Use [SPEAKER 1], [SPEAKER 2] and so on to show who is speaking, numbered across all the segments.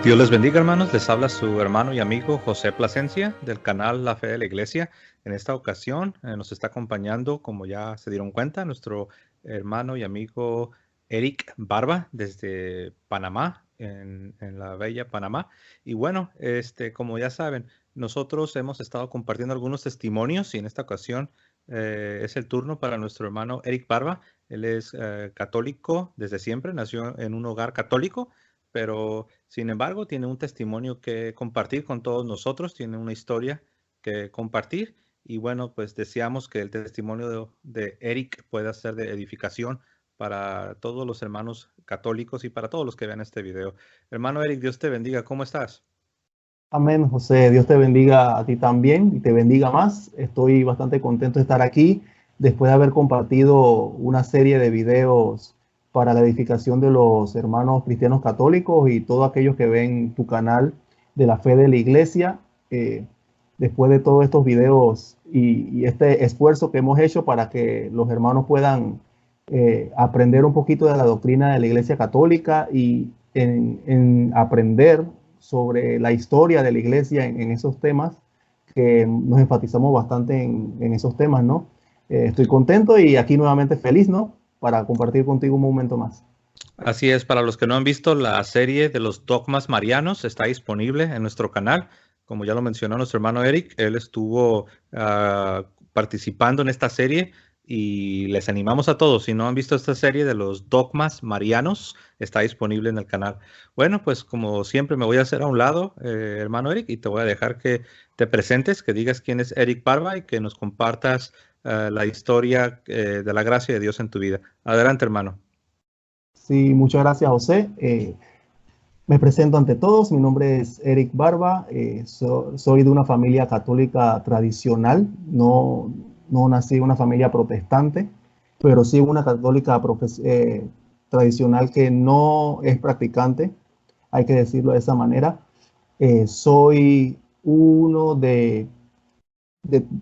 [SPEAKER 1] Dios les bendiga, hermanos. Les habla su hermano y amigo José Plasencia del canal La Fe de la Iglesia. En esta ocasión nos está acompañando, como ya se dieron cuenta, nuestro hermano y amigo Eric Barba desde Panamá, en la bella Panamá. Y bueno, como ya saben, nosotros hemos estado compartiendo algunos testimonios y en esta ocasión es el turno para nuestro hermano Eric Barba. Él es católico desde siempre, nació en un hogar católico, pero sin embargo tiene un testimonio que compartir con todos nosotros, tiene una historia que compartir y bueno, pues deseamos que el testimonio de Eric pueda ser de edificación para todos los hermanos católicos y para todos los que vean este video. Hermano Eric, Dios te bendiga, ¿cómo estás?
[SPEAKER 2] Amén, José. Dios te bendiga a ti también y te bendiga más. Estoy bastante contento de estar aquí después de haber compartido una serie de videos para la edificación de los hermanos cristianos católicos y todos aquellos que ven tu canal de la fe de la iglesia. Eh, Después de todos estos videos y este esfuerzo que hemos hecho para que los hermanos puedan aprender un poquito de la doctrina de la iglesia católica y en aprender sobre la historia de la iglesia en esos temas, que nos enfatizamos bastante en esos temas, ¿no? Estoy contento y aquí nuevamente feliz, ¿no? Para compartir contigo un momento más.
[SPEAKER 1] Así es, para los que no han visto la serie de los dogmas marianos, está disponible en nuestro canal. Como ya lo mencionó nuestro hermano Eric, él estuvo participando en esta serie y les animamos a todos, si no han visto esta serie de los dogmas marianos, está disponible en el canal. Bueno, pues como siempre me voy a hacer a un lado, hermano Eric, y te voy a dejar que te presentes, que digas quién es Eric Parva y que nos compartas la historia de la gracia de Dios en tu vida. Adelante, hermano.
[SPEAKER 2] Sí, muchas gracias, José. Me presento ante todos. Mi nombre es Eric Barba. Soy de una familia católica tradicional. No nací en una familia protestante, pero sí en una católica tradicional que no es practicante, hay que decirlo de esa manera. Soy uno de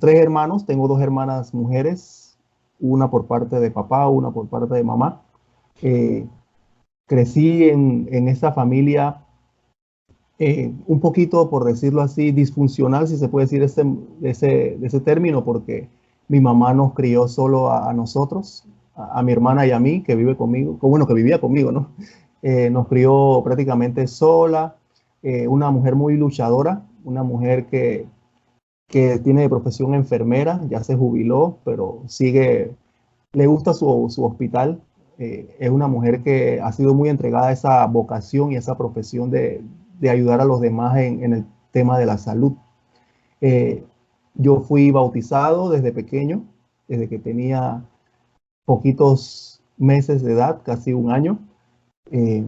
[SPEAKER 2] tres hermanos. Tengo dos hermanas mujeres, una por parte de papá, una por parte de mamá. Eh, Crecí en esa familia un poquito, por decirlo así, disfuncional, si se puede decir de ese término, porque mi mamá nos crió solo a nosotros, a mi hermana y a mí, que vive conmigo, bueno, que vivía conmigo, ¿no? Nos crió prácticamente sola, una mujer muy luchadora, una mujer que tiene de profesión enfermera, ya se jubiló, pero sigue, le gusta su hospital. Es una mujer que ha sido muy entregada a esa vocación y a esa profesión de ayudar a los demás en el tema de la salud. Eh, yo fui bautizado desde pequeño, desde que tenía poquitos meses de edad, casi un año. Eh,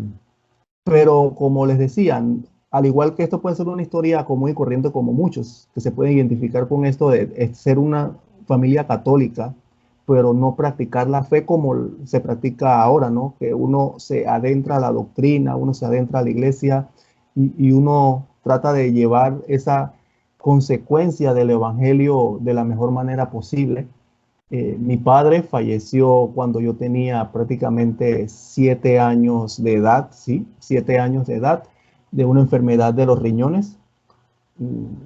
[SPEAKER 2] pero como les decía, al igual que esto puede ser una historia común y corriente como muchos, que se pueden identificar con esto de ser una familia católica, pero no practicar la fe como se practica ahora, ¿no? Que uno se adentra a la doctrina, uno se adentra a la iglesia y uno trata de llevar esa consecuencia del evangelio de la mejor manera posible. Mi padre falleció cuando yo tenía prácticamente 7 años de edad, sí, 7 años de edad, de una enfermedad de los riñones.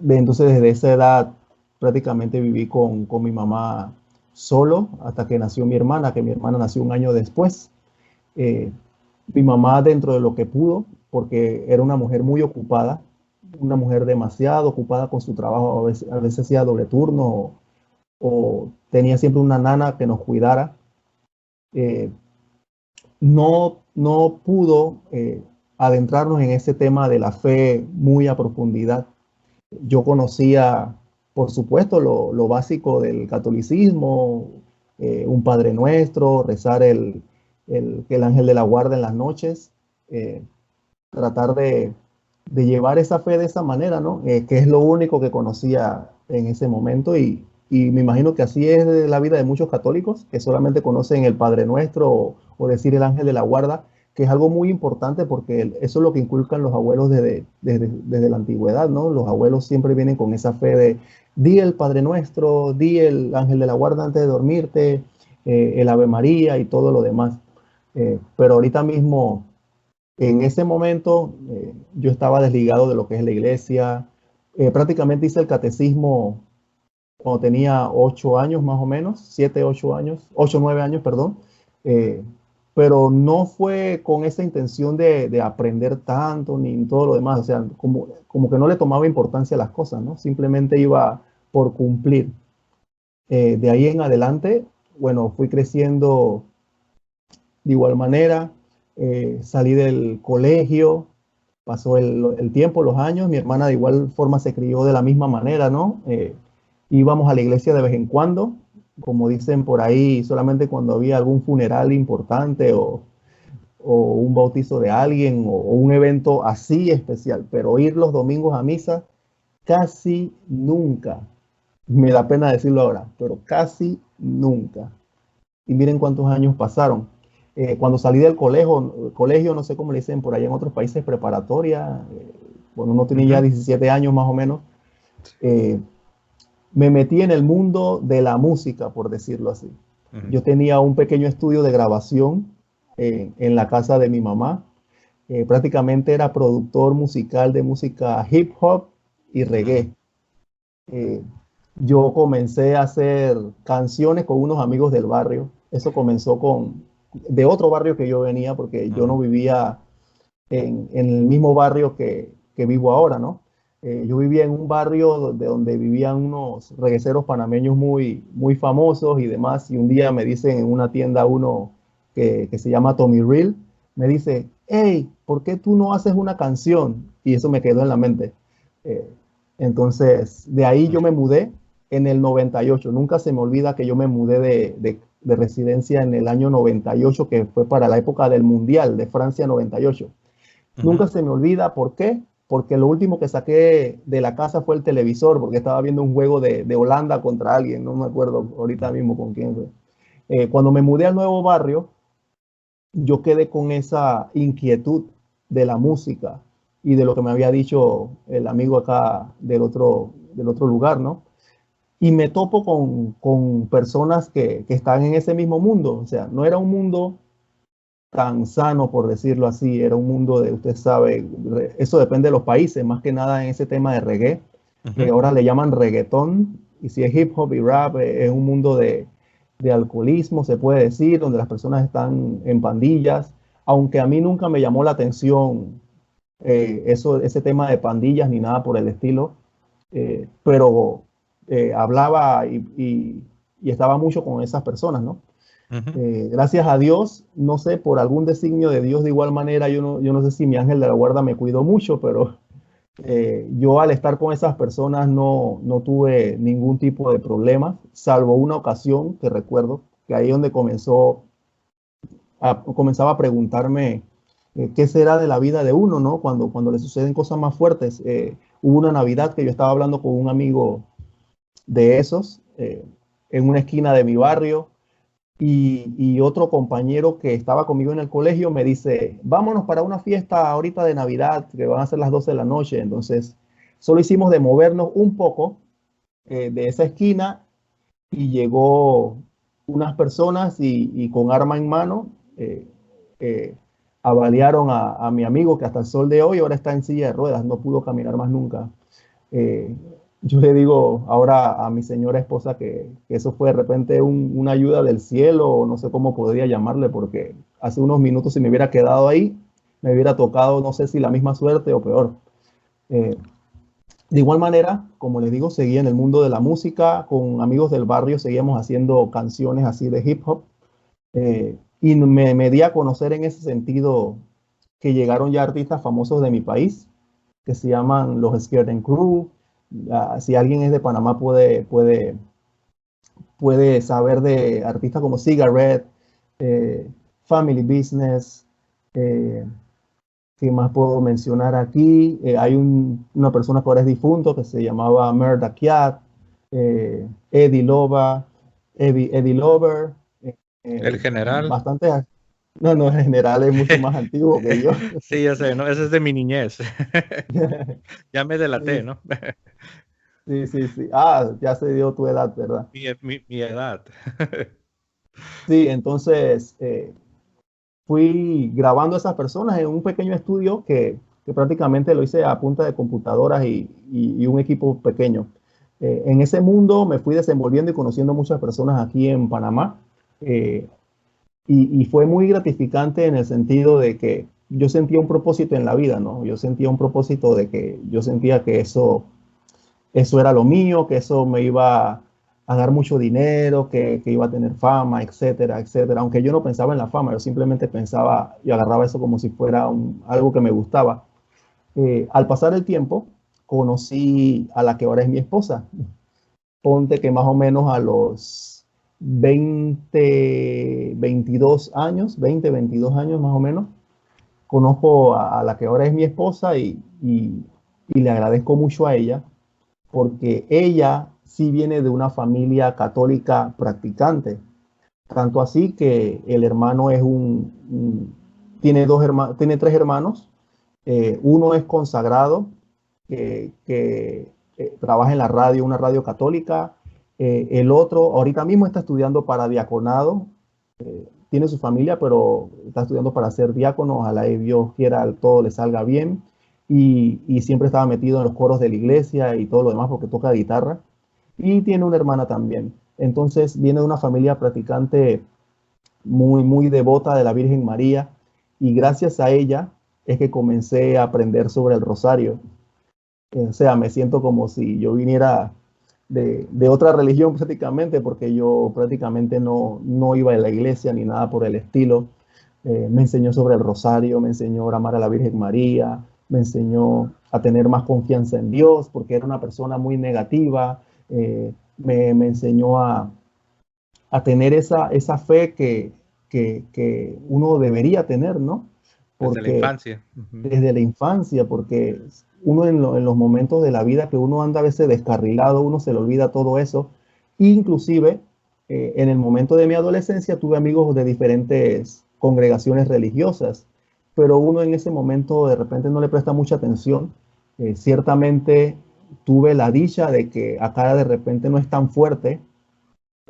[SPEAKER 2] Entonces, desde esa edad prácticamente viví con mi mamá solo hasta que nació mi hermana, que mi hermana nació un año después. Eh, Mi mamá, dentro de lo que pudo, porque era una mujer muy ocupada, una mujer demasiado ocupada con su trabajo, a veces hacía doble turno o tenía siempre una nana que nos cuidara. Eh, no pudo adentrarnos en ese tema de la fe muy a profundidad. Yo conocía, por supuesto, lo básico del catolicismo, un Padre Nuestro, rezar que el ángel de la guarda en las noches, eh, tratar de llevar esa fe de esa manera, ¿no? Que es lo único que conocía en ese momento y me imagino que así es la vida de muchos católicos que solamente conocen el Padre Nuestro o decir el ángel de la guarda, que es algo muy importante porque eso es lo que inculcan los abuelos desde la antigüedad, ¿no? Los abuelos siempre vienen con esa fe de di el Padre Nuestro, di el ángel de la guarda antes de dormirte, el Ave María y todo lo demás. Pero ahorita mismo En ese momento yo estaba desligado de lo que es la iglesia. Prácticamente hice el catecismo cuando tenía 8 años más o menos, 7, 8 años, 8, 9 años, perdón. Eh, pero no fue con esa intención de aprender tanto ni todo lo demás. O sea, como que no le tomaba importancia a las cosas, ¿no? Simplemente iba por cumplir. De ahí en adelante, bueno, fui creciendo de igual manera. Salí del colegio, pasó el tiempo, los años. Mi hermana de igual forma se crió de la misma manera, ¿no? Íbamos a la iglesia de vez en cuando, como dicen por ahí, solamente cuando había algún funeral importante o un bautizo de alguien o un evento así especial, pero ir los domingos a misa casi nunca. Me da pena decirlo ahora, pero casi nunca. Y miren cuántos años pasaron. Cuando salí del colegio, no sé cómo le dicen por allá en otros países, preparatoria, cuando uno tenía ya
[SPEAKER 1] Ujú,
[SPEAKER 2] 17 años más o menos, eh, me metí en el mundo de la música, por decirlo así.
[SPEAKER 1] ujú,
[SPEAKER 2] Yo tenía un pequeño estudio de grabación en la casa de mi mamá. Prácticamente era productor musical de música hip hop y
[SPEAKER 1] ujú,
[SPEAKER 2] reggae. Eh, yo comencé a hacer canciones con unos amigos del barrio. Eso comenzó de otro barrio que yo venía, porque yo no
[SPEAKER 1] ujú,
[SPEAKER 2] vivía en el mismo barrio que vivo ahora, ¿no? Yo vivía en un barrio donde vivían unos regueceros panameños muy famosos y demás, y un día me dicen en una tienda uno que se llama Tommy Real, me dice, hey, ¿por qué tú no haces una canción? Y eso me quedó en la mente. Eh, entonces, de ahí yo me mudé en el 98. Nunca se me olvida que yo me mudé de residencia en el año 98, que fue para la época del Mundial de Francia 98.
[SPEAKER 1] ujú.
[SPEAKER 2] Nunca se me olvida, ¿por qué? Porque lo último que saqué de la casa fue el televisor, porque estaba viendo un juego de Holanda contra alguien, no me acuerdo ahorita mismo con quién fue. Cuando me mudé al nuevo barrio, yo quedé con esa inquietud de la música y de lo que me había dicho el amigo acá del otro lugar, ¿no? Y me topo con personas que están en ese mismo mundo, o sea, no era un mundo tan sano, por decirlo así. Era un mundo de, usted sabe, eso depende de los países, más que nada en ese tema de reggae, que
[SPEAKER 1] Ujú,
[SPEAKER 2] ahora le llaman reggaetón, y si es hip hop y rap, es un mundo de alcoholismo, se puede decir, donde las personas están en pandillas, aunque a mí nunca me llamó la atención ese tema de pandillas ni nada por el estilo, pero hablaba y estaba mucho con esas personas, ¿no?
[SPEAKER 1] ujú.
[SPEAKER 2] Gracias a Dios, no sé, por algún designio de Dios de igual manera, yo no sé si mi ángel de la guarda me cuidó mucho, pero yo al estar con esas personas no tuve ningún tipo de problema, salvo una ocasión que recuerdo, que ahí donde comenzaba a preguntarme qué será de la vida de uno, ¿no? Cuando le suceden cosas más fuertes. Hubo una Navidad que yo estaba hablando con un amigo de esos en una esquina de mi barrio y otro compañero que estaba conmigo en el colegio me dice, vámonos para una fiesta ahorita de Navidad, que van a ser las 12 de la noche. Entonces, solo hicimos de movernos un poco de esa esquina y llegó unas personas y con arma en mano eh, avaliaron a mi amigo que hasta el sol de hoy ahora está en silla de ruedas, no pudo caminar más nunca. Eh, yo le digo ahora a mi señora esposa que eso fue de repente una ayuda del cielo, o no sé cómo podría llamarle, porque hace unos minutos si me hubiera quedado ahí, me hubiera tocado, no sé si la misma suerte o peor. Eh, de igual manera, como les digo, seguí en el mundo de la música, con amigos del barrio seguíamos haciendo canciones así de hip hop, y me di a conocer en ese sentido que llegaron ya artistas famosos de mi país, que se llaman los Scared Crew. Si alguien es de Panamá puede saber de artistas como Cigarette, eh, Family Business, eh, ¿qué más puedo mencionar aquí? Hay una persona que ahora es difunto que se llamaba Murda Kiat, Eddie Loba, Eddie Lover,
[SPEAKER 1] El general.
[SPEAKER 2] bastante, no, no, en general es mucho más antiguo que yo.
[SPEAKER 1] Sí, ya sé, ¿no? Ese es de mi niñez. Ya me delaté,
[SPEAKER 2] Sí,
[SPEAKER 1] ¿no?
[SPEAKER 2] sí, sí, sí. Ah, ya se dio tu edad, ¿verdad?
[SPEAKER 1] Mi edad.
[SPEAKER 2] Sí, entonces fui grabando a esas personas en un pequeño estudio que prácticamente lo hice a punta de computadoras y un equipo pequeño. En ese mundo me fui desenvolviendo y conociendo muchas personas aquí en Panamá. eh, y fue muy gratificante en el sentido de que yo sentía un propósito en la vida, ¿no? Yo sentía un propósito de que yo sentía que eso era lo mío, que eso me iba a dar mucho dinero, que iba a tener fama, etcétera, etcétera. Aunque yo no pensaba en la fama, yo simplemente pensaba y agarraba eso como si fuera algo que me gustaba. Al pasar el tiempo, conocí a la que ahora es mi esposa. Ponte que más o menos a los 22 años más o menos, conozco a la que ahora es mi esposa y le agradezco mucho a ella porque ella sí viene de una familia católica practicante, tanto así que el hermano es tiene tres hermanos. Uno es consagrado, que trabaja en la radio, una radio católica. El otro ahorita mismo está estudiando para diaconado. Tiene su familia, pero está estudiando para ser diácono. Ojalá y Dios quiera todo le salga bien. Y siempre estaba metido en los coros de la iglesia y todo lo demás porque toca guitarra. Y tiene una hermana también. Entonces viene de una familia practicante muy, muy devota de la Virgen María. Y gracias a ella es que comencé a aprender sobre el rosario. O sea, me siento como si yo viniera de otra religión prácticamente, porque yo prácticamente no iba a la iglesia ni nada por el estilo. Me enseñó sobre el rosario, me enseñó a amar a la Virgen María, me enseñó a tener más confianza en Dios, porque era una persona muy negativa. Me enseñó a tener esa fe que uno debería tener, ¿no?
[SPEAKER 1] Desde la
[SPEAKER 2] Porque
[SPEAKER 1] infancia. Ujú.
[SPEAKER 2] desde la infancia, porque uno en los momentos de la vida que uno anda a veces descarrilado, uno se le olvida todo eso. Inclusive, en el momento de mi adolescencia tuve amigos de diferentes congregaciones religiosas, pero uno en ese momento de repente no le presta mucha atención. Ciertamente tuve la dicha de que acá de repente no es tan fuerte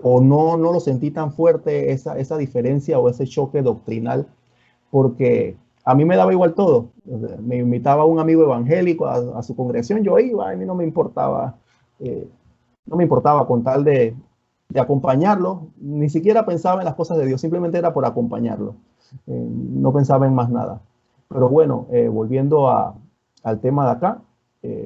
[SPEAKER 2] o no lo sentí tan fuerte esa diferencia o ese choque doctrinal porque a mí me daba igual todo. Me invitaba un amigo evangélico a su congregación, yo iba, a mí no me importaba, eh, no me importaba con tal de acompañarlo, ni siquiera pensaba en las cosas de Dios, simplemente era por acompañarlo, no pensaba en más nada. Pero bueno, volviendo al tema de acá,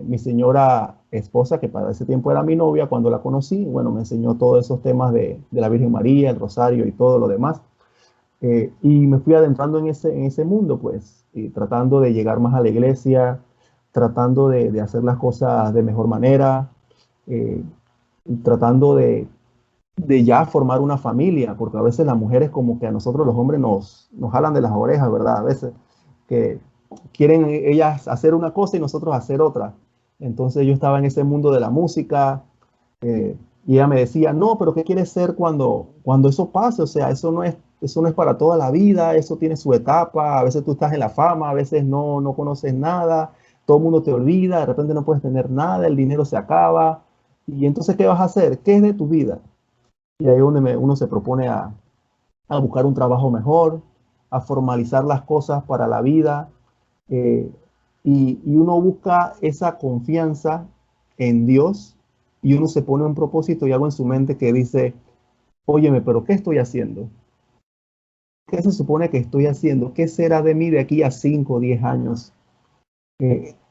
[SPEAKER 2] mi señora esposa, que para ese tiempo era mi novia, cuando la conocí, bueno, me enseñó todos esos temas de la Virgen María, el rosario y todo lo demás. Y me fui adentrando en ese mundo, pues, y tratando de llegar más a la iglesia, tratando de hacer las cosas de mejor manera, eh, tratando de ya formar una familia, porque a veces las mujeres como que a nosotros los hombres nos jalan de las orejas, ¿verdad? A veces que quieren ellas hacer una cosa y nosotros hacer otra. Entonces yo estaba en ese mundo de la música, y ella me decía, no, pero ¿qué quieres ser cuando eso pase? O sea, eso no es para toda la vida, eso tiene su etapa, a veces tú estás en la fama, a veces no conoces nada, todo el mundo te olvida, de repente no puedes tener nada, el dinero se acaba, y entonces, ¿qué vas a hacer? ¿Qué es de tu vida? Y ahí es donde uno se propone a buscar un trabajo mejor, a formalizar las cosas para la vida, eh, y uno busca esa confianza en Dios y uno se pone un propósito y algo en su mente que dice, óyeme, pero ¿qué estoy haciendo? ¿Qué se supone que estoy haciendo? ¿Qué será de mí de aquí a 5 o 10 años?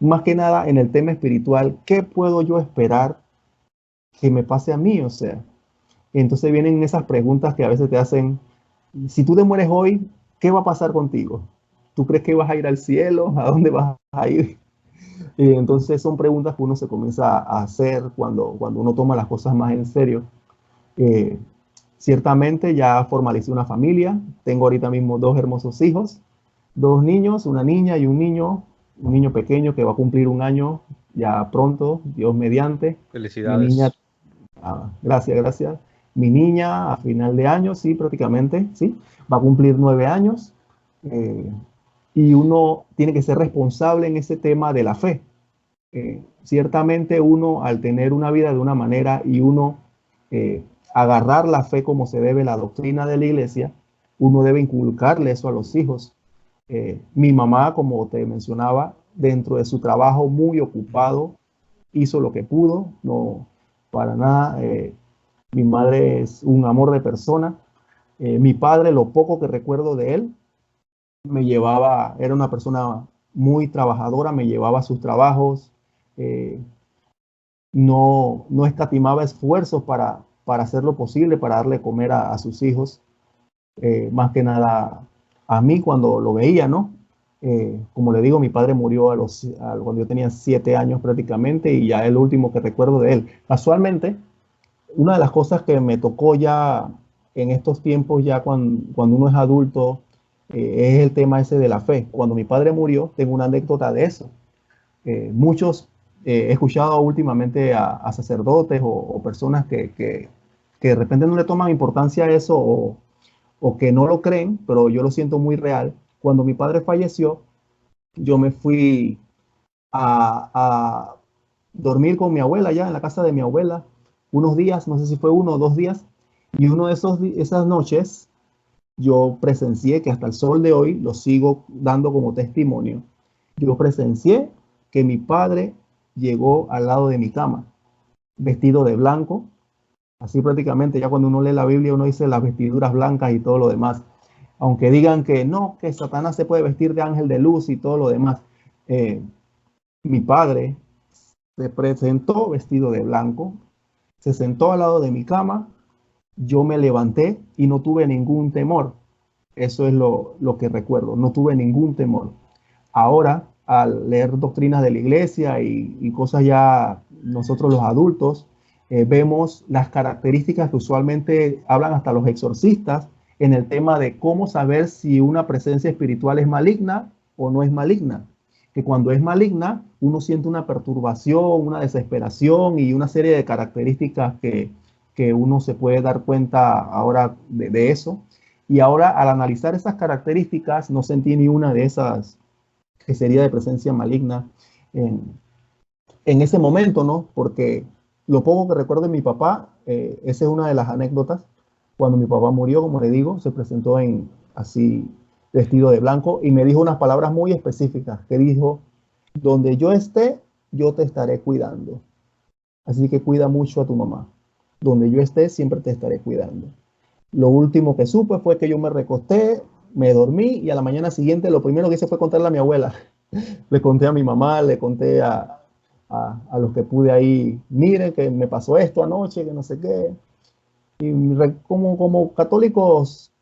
[SPEAKER 2] Más que nada en el tema espiritual, ¿qué puedo yo esperar que me pase a mí? O sea, entonces vienen esas preguntas que a veces te hacen, si tú te mueres hoy, ¿qué va a pasar contigo? ¿Tú crees que vas a ir al cielo? ¿A dónde vas a ir? Entonces son preguntas que uno se comienza a hacer cuando uno toma las cosas más en serio. Eh, Ciertamente ya formalicé una familia, tengo ahorita mismo dos hermosos hijos, dos niños, una niña y un niño pequeño que va a cumplir un año ya pronto, Dios mediante. Mi niña,
[SPEAKER 1] Felicidades.
[SPEAKER 2] gracias, gracias. Mi niña a final de año, sí, prácticamente, sí, va a cumplir 9 años. eh, y uno tiene que ser responsable en ese tema de la fe. Ciertamente uno al tener una vida de una manera y uno agarrar la fe como se debe, la doctrina de la iglesia, uno debe inculcarle eso a los hijos. Mi mamá, como te mencionaba, dentro de su trabajo muy ocupado, hizo lo que pudo, no para nada. Mi madre es un amor de persona. Mi padre, lo poco que recuerdo de él, me llevaba, era una persona muy trabajadora, me llevaba a sus trabajos, no escatimaba esfuerzos para hacer lo posible, para darle comer a sus hijos, más que nada a mí cuando lo veía, ¿no? Como le digo, mi padre murió cuando yo tenía 7 años prácticamente y ya es el último que recuerdo de él. Casualmente, una de las cosas que me tocó ya en estos tiempos, ya cuando uno es adulto, es el tema ese de la fe. Cuando mi padre murió, tengo una anécdota de eso. Muchos, he escuchado últimamente a sacerdotes o personas que de repente no le toman importancia a eso o que no lo creen, pero yo lo siento muy real. Cuando mi padre falleció, yo me fui a dormir con mi abuela ya en la casa de mi abuela unos días, no sé si fue 1 o 2 días, y uno de esas noches yo presencié, que hasta el sol de hoy lo sigo dando como testimonio, yo presencié que mi padre llegó al lado de mi cama, vestido de blanco, así prácticamente, ya cuando uno lee la Biblia uno dice las vestiduras blancas y todo lo demás, aunque digan que no, que Satanás se puede vestir de ángel de luz y todo lo demás. Eh, Mi padre se presentó vestido de blanco, se sentó al lado de mi cama, yo me levanté y no tuve ningún temor. Eso es lo que recuerdo, no tuve ningún temor. Ahora, al leer doctrinas de la iglesia y cosas ya nosotros los adultos, vemos las características que usualmente hablan hasta los exorcistas en el tema de cómo saber si una presencia espiritual es maligna o no es maligna. Que cuando es maligna, uno siente una perturbación, una desesperación y una serie de características que uno se puede dar cuenta ahora de eso. Y ahora, al analizar esas características, no sentí ni una de esas que sería de presencia maligna en, en ese momento, ¿no? Porque lo poco que recuerdo de mi papá, esa es una de las anécdotas. Cuando mi papá murió, como le digo, se presentó en así vestido de blanco y me dijo unas palabras muy específicas, que dijo, donde yo esté, yo te estaré cuidando. Así que cuida mucho a tu mamá. Donde yo esté, siempre te estaré cuidando. Lo último que supe fue que yo me recosté, me dormí y a la mañana siguiente lo primero que hice fue contarle a mi abuela. Le conté a mi mamá, le conté a los que pude ahí, miren que me pasó esto anoche, que no sé qué. Y como católicos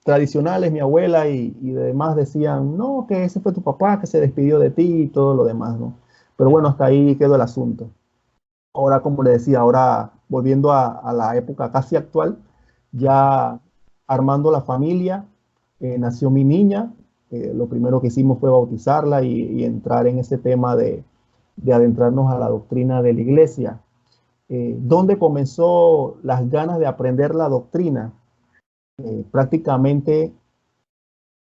[SPEAKER 2] tradicionales, mi abuela y demás decían, no, que ese fue tu papá que se despidió de ti y todo lo demás, ¿no? Pero bueno, hasta ahí quedó el asunto. Ahora, como le decía, ahora volviendo a la época casi actual, ya armando la familia, nació mi niña. Lo primero que hicimos fue bautizarla y entrar en ese tema de adentrarnos a la doctrina de la iglesia. ¿Dónde comenzó las ganas de aprender la doctrina? Prácticamente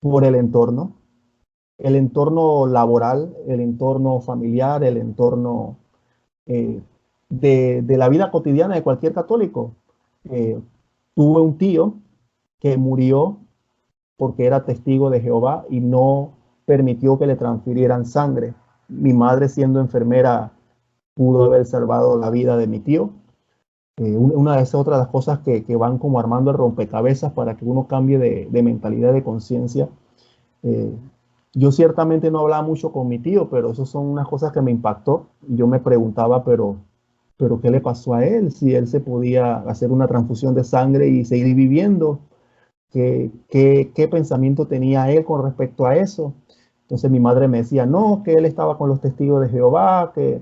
[SPEAKER 2] por el entorno laboral, el entorno familiar, el entorno de la vida cotidiana de cualquier católico. Eh, Tuve un tío que murió porque era testigo de Jehová y no permitió que le transfirieran sangre. Mi madre, siendo enfermera, pudo haber salvado la vida de mi tío. Una de esas otras las cosas que van como armando el rompecabezas para que uno cambie de mentalidad, de conciencia. Eh, yo ciertamente no hablaba mucho con mi tío, pero eso son unas cosas que me impactó. Yo me preguntaba, pero ¿qué le pasó a él? Si él se podía hacer una transfusión de sangre y seguir viviendo, ¿qué pensamiento tenía él con respecto a eso? Entonces mi madre me decía, no, que él estaba con los testigos de Jehová, que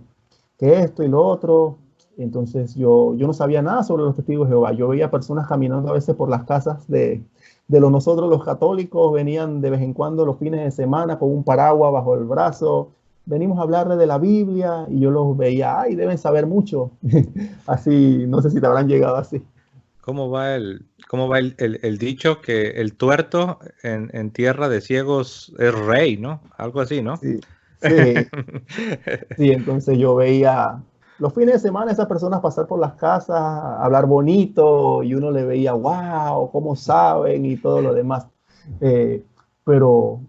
[SPEAKER 2] esto y lo otro. Entonces yo no sabía nada sobre los testigos de Jehová. Yo veía personas caminando a veces por las casas de nosotros los católicos, venían de vez en cuando los fines de semana con un paraguas bajo el brazo. Venimos a hablarle de la Biblia y yo los veía, ay, deben saber mucho. Así, no sé si te habrán llegado así.
[SPEAKER 1] ¿Cómo va el dicho que el tuerto en tierra de ciegos es rey, ¿no? Algo así, ¿no?
[SPEAKER 2] Sí, sí, sí, entonces yo veía los fines de semana esas personas pasar por las casas, hablar bonito, y uno le veía, wow, cómo saben y todo lo demás. Eh, pero,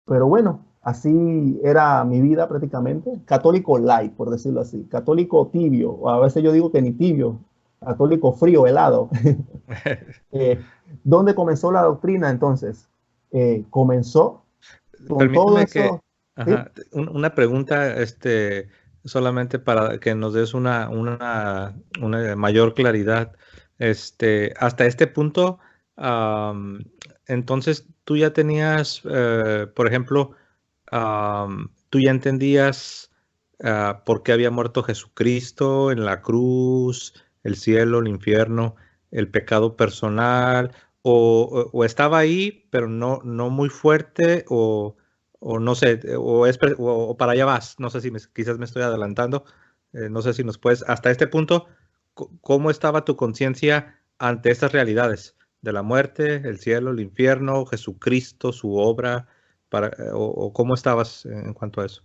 [SPEAKER 2] pero bueno, así era mi vida prácticamente. Católico light, por decirlo así. Católico tibio, o a veces yo digo que ni tibio, católico frío, helado. Eh, ¿Dónde comenzó la doctrina entonces? Comenzó con todo
[SPEAKER 1] Permíteme que,
[SPEAKER 2] eso, ¿sí?
[SPEAKER 1] una pregunta, solamente para que nos des una mayor claridad. Hasta este punto, entonces tú ya tenías, por ejemplo, tú ya entendías por qué había muerto Jesucristo en la cruz, el cielo, el infierno, el pecado personal, o estaba ahí, pero no muy fuerte, o no sé, o para allá vas. No sé si quizás me estoy adelantando. No sé si nos puedes, hasta este punto, ¿cómo estaba tu conciencia ante estas realidades de la muerte, el cielo, el infierno, Jesucristo, su obra, o cómo estabas en cuanto a eso?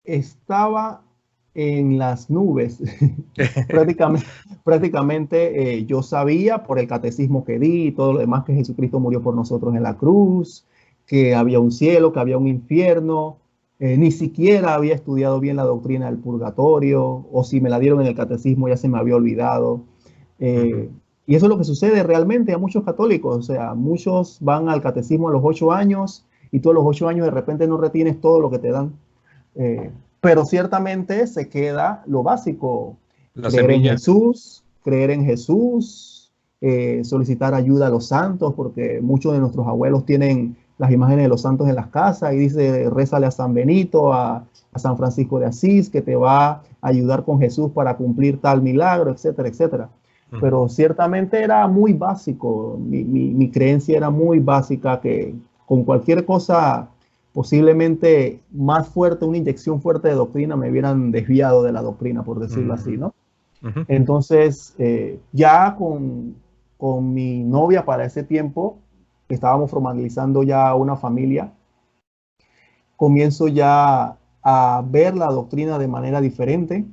[SPEAKER 2] Estaba en las nubes. Prácticamente, prácticamente yo sabía por el catecismo que di y todo lo demás que Jesucristo murió por nosotros en la cruz, que había un cielo, que había un infierno. Ni siquiera había estudiado bien la doctrina del purgatorio, o si me la dieron en el catecismo ya se me había olvidado.
[SPEAKER 1] Ujú.
[SPEAKER 2] Y eso es lo que sucede realmente a muchos católicos. O sea, muchos van al catecismo a los 8 años y tú a los 8 años de repente no retienes todo lo que te dan. Pero ciertamente se queda lo básico,
[SPEAKER 1] La semilla.
[SPEAKER 2] creer en Jesús, solicitar ayuda a los santos, porque muchos de nuestros abuelos tienen las imágenes de los santos en las casas y dice, rézale a San Benito, a San Francisco de Asís, que te va a ayudar con Jesús para cumplir tal milagro, etcétera, etcétera.
[SPEAKER 1] Ujú.
[SPEAKER 2] Pero ciertamente era muy básico, mi creencia era muy básica, que con cualquier cosa posiblemente más fuerte, una inyección fuerte de doctrina, me hubieran desviado de la doctrina, por decirlo así,
[SPEAKER 1] Ujú.
[SPEAKER 2] ¿no?
[SPEAKER 1] Ujú.
[SPEAKER 2] Entonces, ya con mi novia para ese tiempo, estábamos formalizando ya una familia, comienzo ya a ver la doctrina de manera diferente,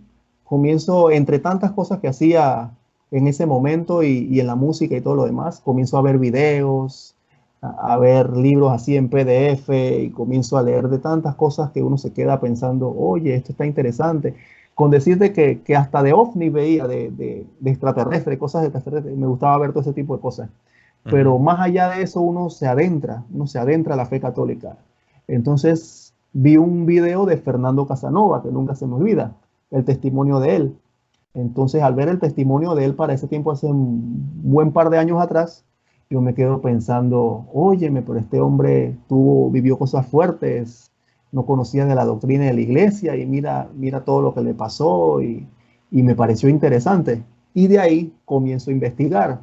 [SPEAKER 2] comienzo, entre tantas cosas que hacía en ese momento y en la música y todo lo demás, comienzo a ver videos, a ver libros así en PDF y comienzo a leer de tantas cosas que uno se queda pensando, oye, esto está interesante. Con decirte que hasta de ovni veía, de extraterrestre, cosas de extraterrestre, me gustaba ver todo ese tipo de cosas.
[SPEAKER 1] Ujú.
[SPEAKER 2] Pero más allá de eso, uno se adentra a la fe católica. Entonces vi un video de Fernando Casanova, que nunca se me olvida, el testimonio de él. Entonces, al ver el testimonio de él para ese tiempo, hace un buen par de años atrás, yo me quedo pensando, óyeme, pero este hombre vivió cosas fuertes, no conocía de la doctrina de la iglesia y mira todo lo que le pasó y me pareció interesante. Y de ahí comienzo a investigar.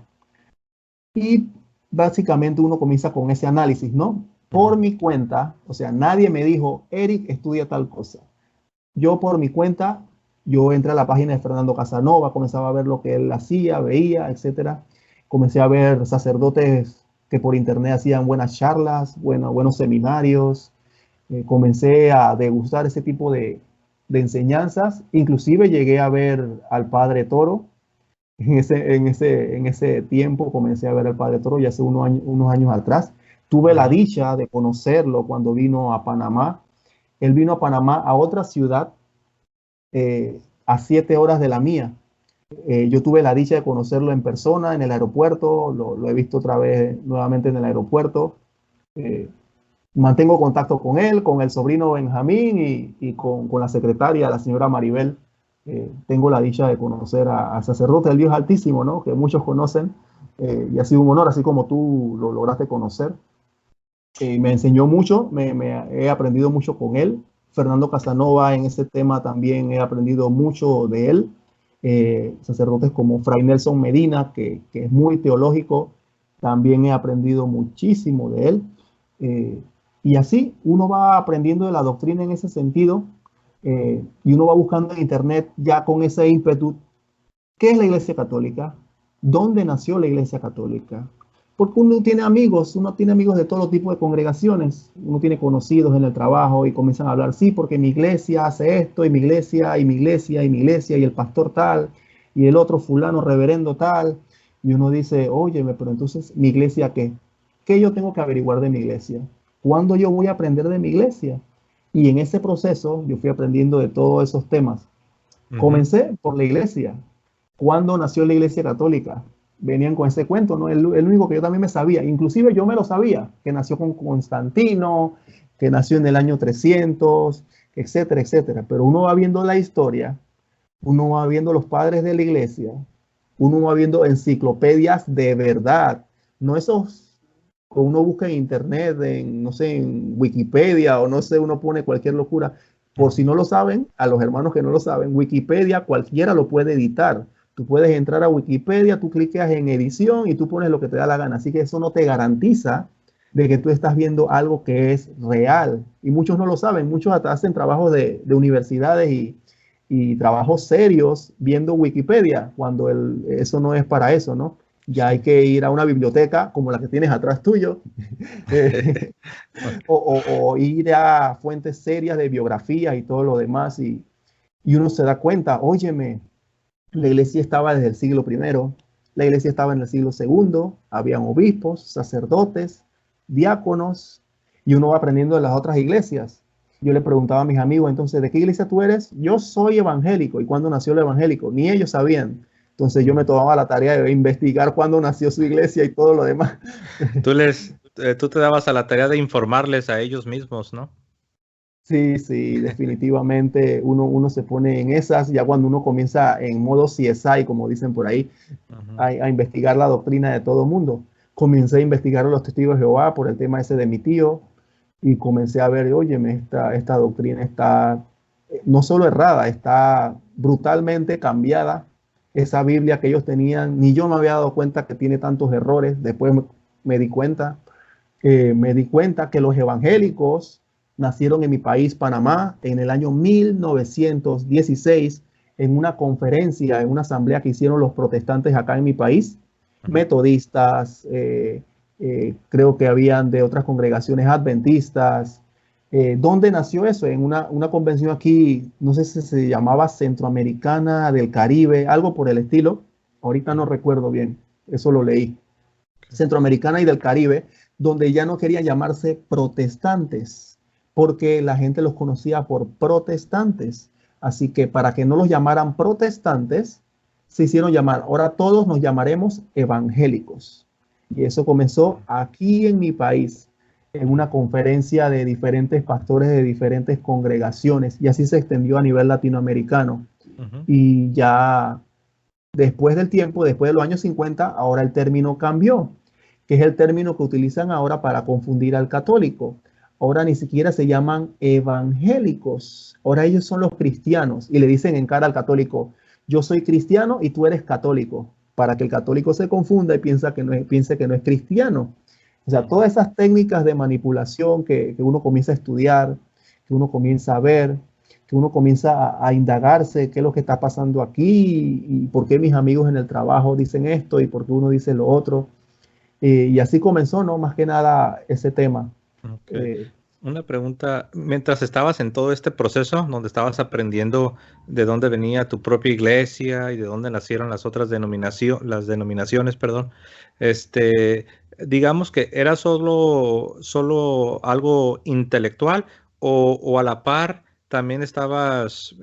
[SPEAKER 2] Y básicamente uno comienza con ese análisis, ¿no? Por
[SPEAKER 1] Ujú.
[SPEAKER 2] mi cuenta, o sea, nadie me dijo, Eric, estudia tal cosa. Yo por mi cuenta, yo entré a la página de Fernando Casanova, comenzaba a ver lo que él hacía, veía, etcétera. Comencé a ver sacerdotes que por internet hacían buenas charlas, buenos seminarios. Comencé a degustar ese tipo de enseñanzas. Inclusive llegué a ver al Padre Toro. En ese tiempo comencé a ver al Padre Toro, ya hace unos años atrás. Tuve la
[SPEAKER 1] Ujú.
[SPEAKER 2] dicha de conocerlo cuando vino a Panamá. Él vino a Panamá, a otra ciudad, a 7 horas de la mía. Yo tuve la dicha de conocerlo en persona, en el aeropuerto, lo he visto otra vez nuevamente en el aeropuerto. Eh, Mantengo contacto con él, con el sobrino Benjamín y con la secretaria, la señora Maribel. Tengo la dicha de conocer al sacerdote del Dios Altísimo, ¿no? Que muchos conocen, y ha sido un honor, así como tú lo lograste conocer. Me enseñó mucho, he aprendido mucho con él. Fernando Casanova, en ese tema también he aprendido mucho de él. Sacerdotes como Fray Nelson Medina, que es muy teológico, también he aprendido muchísimo de él. Eh, y así uno va aprendiendo de la doctrina en ese sentido, y uno va buscando en internet ya con ese ímpetu. ¿Qué es la Iglesia Católica? ¿Dónde nació la Iglesia Católica? porque uno tiene amigos de todo tipo de congregaciones, uno tiene conocidos en el trabajo y comienzan a hablar, sí, porque mi iglesia hace esto, y mi iglesia, y mi iglesia, y mi iglesia, y el pastor tal, y el otro fulano reverendo tal, y uno dice, óyeme, pero entonces, ¿mi iglesia qué? ¿Qué yo tengo que averiguar de mi iglesia? ¿Cuándo yo voy a aprender de mi iglesia? Y en ese proceso yo fui aprendiendo de todos esos temas. Comencé por la iglesia. ¿Cuándo nació la iglesia católica? Venían con ese cuento, ¿no? El único que yo también me sabía, inclusive yo me lo sabía, que nació con Constantino, que nació en el año 300, etcétera, etcétera. Pero uno va viendo la historia, uno va viendo los padres de la iglesia, uno va viendo enciclopedias de verdad, no esos que uno busca en internet, en, no sé, en Wikipedia o no sé, uno pone cualquier locura. Por si no lo saben, a los hermanos que no lo saben, Wikipedia cualquiera lo puede editar. Tú puedes entrar a Wikipedia, tú clicas en edición y tú pones lo que te da la gana. Así que eso no te garantiza de que tú estás viendo algo que es real. Y muchos no lo saben, muchos hasta hacen trabajos de universidades y trabajos serios viendo Wikipedia, cuando eso no es para eso, ¿no? Ya hay que ir a una biblioteca como la que tienes atrás tuyo, o ir a fuentes serias de biografía y todo lo demás, y uno se da cuenta, óyeme, la iglesia estaba desde el siglo I, la iglesia estaba en el siglo II, habían obispos, sacerdotes, diáconos, y uno va aprendiendo de las otras iglesias. Yo le preguntaba a mis amigos, entonces, ¿de qué iglesia tú eres? Yo soy evangélico. ¿Y cuándo nació el evangélico? Ni ellos sabían. Entonces yo me tomaba la tarea de investigar cuándo nació su iglesia y todo lo demás.
[SPEAKER 1] Tú te dabas a la tarea de informarles a ellos mismos, ¿no?
[SPEAKER 2] Sí, sí, definitivamente uno se pone en esas, ya cuando uno comienza en modo CSI, como dicen por ahí, a investigar la doctrina de todo mundo. Comencé a investigar a los testigos de Jehová por el tema ese de mi tío y comencé a ver, óyeme, esta doctrina está no solo errada, está brutalmente cambiada. Esa Biblia que ellos tenían, ni yo me había dado cuenta que tiene tantos errores. Después me di cuenta que los evangélicos nacieron en mi país, Panamá, en el año 1916, en una conferencia, en una asamblea que hicieron los protestantes acá en mi país, metodistas, creo que habían de otras congregaciones adventistas. ¿Dónde nació eso? En una convención aquí, no sé si se llamaba Centroamericana del Caribe, algo por el estilo. Ahorita no recuerdo bien, eso lo leí. Centroamericana y del Caribe, donde ya no querían llamarse protestantes, porque la gente los conocía por protestantes. Así que para que no los llamaran protestantes, se hicieron llamar, ahora todos nos llamaremos evangélicos. Y eso comenzó aquí en mi país, en una conferencia de diferentes pastores de diferentes congregaciones, y así se extendió a nivel latinoamericano. Y ya después del tiempo, después de los años 50, ahora el término cambió, que es el término que utilizan ahora para confundir al católico. Ahora ni siquiera se llaman evangélicos, ahora ellos son los cristianos y le dicen en cara al católico, yo soy cristiano y tú eres católico, para que el católico se confunda y piense que no es cristiano. O sea, todas esas técnicas de manipulación que uno comienza a estudiar, que uno comienza a ver, que uno comienza a indagarse qué es lo que está pasando aquí y por qué mis amigos en el trabajo dicen esto y por qué uno dice lo otro. Y así comenzó, ¿no? Más que nada ese tema.
[SPEAKER 1] Okay. Una pregunta, mientras estabas en todo este proceso, donde estabas aprendiendo de dónde venía tu propia iglesia y de dónde nacieron las otras denominaciones, perdón, digamos que era solo algo intelectual o a la par también estabas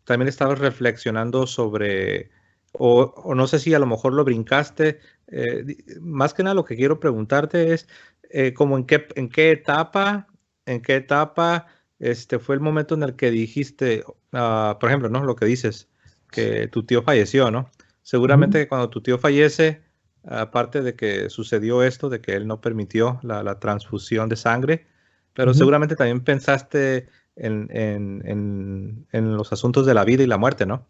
[SPEAKER 1] reflexionando sobre, o no sé si a lo mejor lo brincaste. Más que nada lo que quiero preguntarte es como en qué etapa fue el momento en el que dijiste, por ejemplo, ¿no? Lo que dices, que tu tío falleció, ¿no? Seguramente que cuando tu tío fallece, aparte de que sucedió esto, de que él no permitió la transfusión de sangre, pero seguramente también pensaste en los asuntos de la vida y la muerte, ¿no?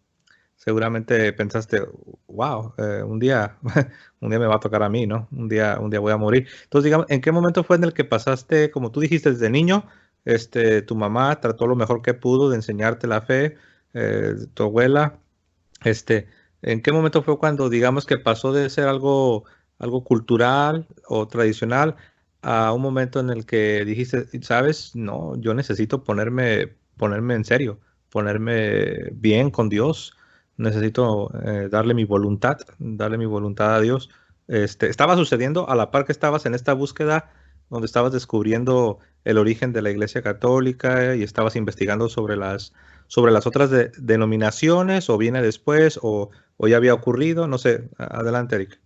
[SPEAKER 1] Seguramente pensaste, wow, un día, un día me va a tocar a mí, ¿no? Un día voy a morir. Entonces, digamos, ¿en qué momento fue en el que pasaste, como tú dijiste desde niño, tu mamá trató lo mejor que pudo de enseñarte la fe, tu abuela, este, ¿en qué momento fue cuando, digamos, que pasó de ser algo algo cultural o tradicional, a un momento en el que dijiste, sabes, no, yo necesito ponerme en serio, ponerme bien con Dios, necesito darle mi voluntad a Dios. Estaba sucediendo a la par que estabas en esta búsqueda donde estabas descubriendo el origen de la Iglesia Católica y estabas investigando sobre las otras denominaciones, o viene después, o ya había ocurrido, no sé. Adelante, Eric.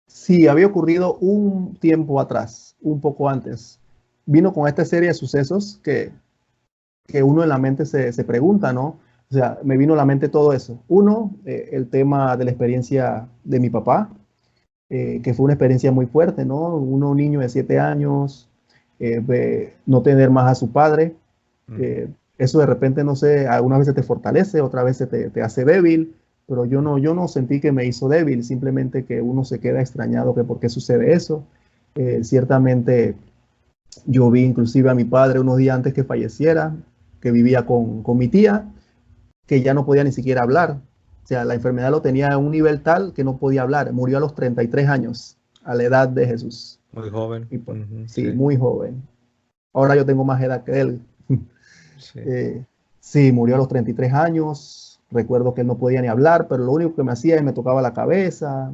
[SPEAKER 2] Sí, había ocurrido un tiempo atrás, un poco antes. Vino con esta serie de sucesos que uno en la mente se pregunta, ¿no? O sea, me vino a la mente todo eso. Uno, el tema de la experiencia de mi papá, que fue una experiencia muy fuerte, ¿no? Uno, un niño de 7 años, no tener más a su padre. Eso de repente, no sé, algunas veces te fortalece, otras veces te hace débil, pero yo no sentí que me hizo débil, simplemente que uno se queda extrañado que por qué sucede eso. Ciertamente yo vi inclusive a mi padre unos días antes que falleciera, que vivía con mi tía, que ya no podía ni siquiera hablar. O sea, la enfermedad lo tenía a un nivel tal que no podía hablar. Murió a los 33 años, a la edad de Jesús.
[SPEAKER 1] Muy joven.
[SPEAKER 2] Y pues, sí,
[SPEAKER 1] Sí.
[SPEAKER 2] muy joven. Ahora yo tengo más edad que él.
[SPEAKER 1] Sí.
[SPEAKER 2] Sí, murió a los 33 años. Recuerdo que él no podía ni hablar, pero lo único que me hacía es me tocaba la cabeza.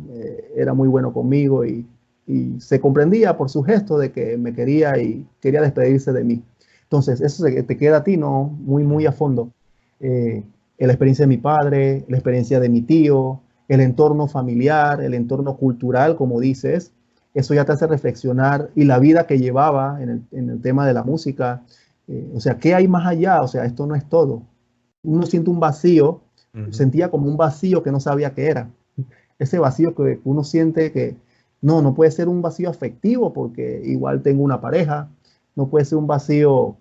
[SPEAKER 2] Era muy bueno conmigo y se comprendía por su gesto de que me quería y quería despedirse de mí. Entonces, eso te queda a ti, ¿no? Muy, muy a fondo. La experiencia de mi padre, la experiencia de mi tío, el entorno familiar, el entorno cultural, como dices, eso ya te hace reflexionar y la vida que llevaba en el tema de la música. O sea, ¿qué hay más allá? O sea, esto no es todo. Uno siente un vacío, sentía como un vacío que no sabía qué era. Ese vacío que uno siente que no puede ser un vacío afectivo porque igual tengo una pareja, no puede ser un vacío,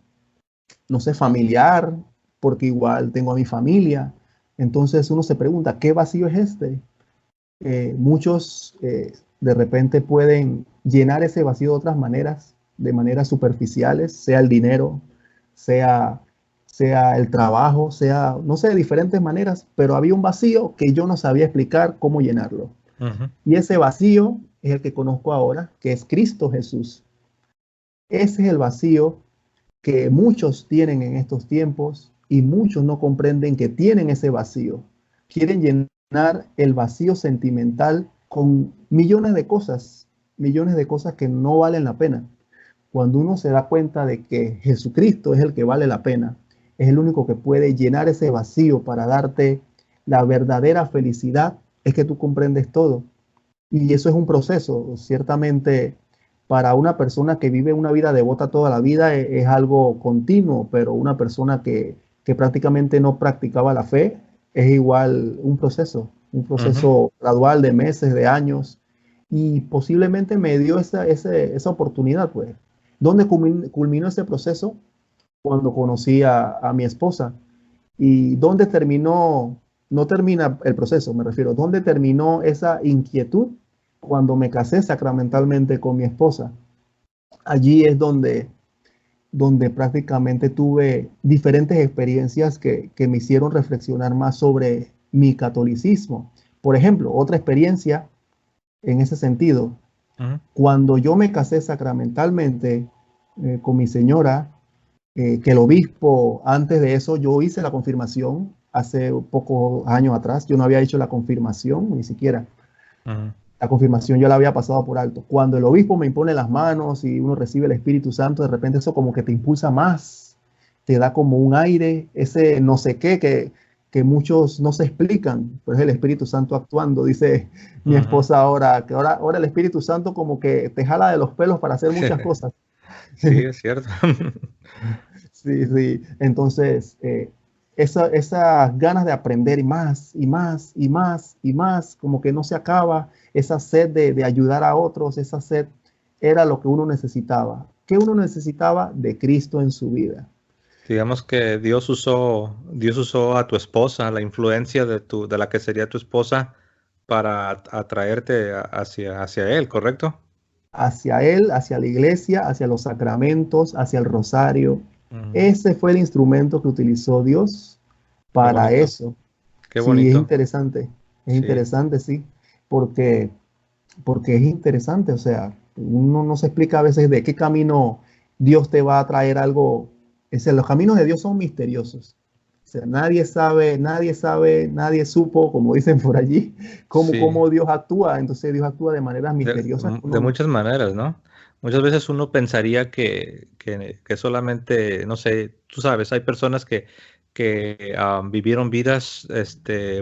[SPEAKER 2] no sé, familiar porque igual tengo a mi familia. Entonces uno se pregunta, ¿qué vacío es este? Muchos de repente pueden llenar ese vacío de otras maneras, de maneras superficiales, sea el dinero, sea el trabajo, sea, no sé, de diferentes maneras, pero había un vacío que yo no sabía explicar cómo llenarlo. Y ese vacío es el que conozco ahora, que es Cristo Jesús. Ese es el vacío que muchos tienen en estos tiempos y muchos no comprenden que tienen ese vacío. Quieren llenar el vacío sentimental con millones de cosas que no valen la pena. Cuando uno se da cuenta de que Jesucristo es el que vale la pena, es el único que puede llenar ese vacío para darte la verdadera felicidad, es que tú comprendes todo. Y eso es un proceso, ciertamente. Para una persona que vive una vida devota toda la vida es algo continuo, pero una persona que prácticamente no practicaba la fe es igual un proceso gradual de meses, de años, y posiblemente me dio esa oportunidad, pues. ¿Dónde culminó ese proceso? Cuando conocí a mi esposa. ¿Y dónde terminó? No termina el proceso, me refiero. ¿Dónde terminó esa inquietud? Cuando me casé sacramentalmente con mi esposa. Allí es donde prácticamente tuve diferentes experiencias que me hicieron reflexionar más sobre mi catolicismo. Por ejemplo, otra experiencia en ese sentido, cuando yo me casé sacramentalmente con mi señora, que el obispo, antes de eso, yo hice la confirmación hace pocos años atrás, yo no había hecho la confirmación ni siquiera. La confirmación yo la había pasado por alto. Cuando el obispo me impone las manos y uno recibe el Espíritu Santo, de repente eso como que te impulsa más, te da como un aire, ese no sé qué que muchos no se explican, pero es el Espíritu Santo actuando. Dice mi esposa ahora, que ahora el Espíritu Santo como que te jala de los pelos para hacer muchas cosas.
[SPEAKER 1] Sí, es cierto.
[SPEAKER 2] Sí, sí. Entonces, esas ganas de aprender más y más y más y más, como que no se acaba, esa sed de ayudar a otros, esa sed era lo que uno necesitaba. ¿Qué uno necesitaba? De Cristo en su vida.
[SPEAKER 1] Digamos que Dios usó a tu esposa, la influencia de la que sería tu esposa, para atraerte hacia Él, ¿correcto?
[SPEAKER 2] Hacia Él, hacia la iglesia, hacia los sacramentos, hacia el rosario. Ese fue el instrumento que utilizó Dios
[SPEAKER 1] Qué
[SPEAKER 2] para
[SPEAKER 1] bonito,
[SPEAKER 2] eso.
[SPEAKER 1] qué
[SPEAKER 2] Sí,
[SPEAKER 1] bonito.
[SPEAKER 2] es
[SPEAKER 1] Sí.
[SPEAKER 2] interesante, sí, porque porque es interesante, o sea, uno no se explica a veces de qué camino Dios te va a traer algo. Es decir, los caminos de Dios son misteriosos. O sea, nadie supo, como dicen por allí,
[SPEAKER 1] Sí,
[SPEAKER 2] cómo Dios actúa. Entonces Dios actúa de maneras misteriosas que
[SPEAKER 1] de
[SPEAKER 2] uno
[SPEAKER 1] muchas maneras, ¿no? Muchas veces uno pensaría que solamente, no sé, tú sabes, hay personas que vivieron vidas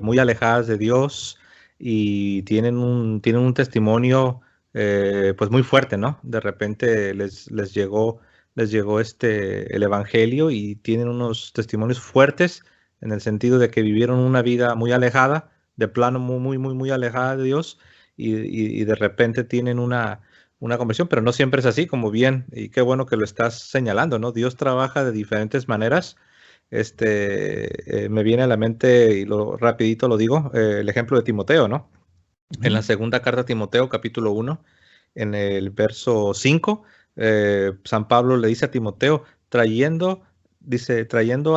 [SPEAKER 1] muy alejadas de Dios y tienen un testimonio pues muy fuerte, ¿no? De repente les llegó el evangelio y tienen unos testimonios fuertes en el sentido de que vivieron una vida muy alejada, de plano muy alejada de Dios y de repente tienen una conversión, pero no siempre es así, como bien, y qué bueno que lo estás señalando, ¿no? Dios trabaja de diferentes maneras. Me viene a la mente, y rapidito lo digo, el ejemplo de Timoteo, ¿no? En la segunda carta a Timoteo, capítulo 1, en el verso 5, San Pablo le dice a Timoteo, trayendo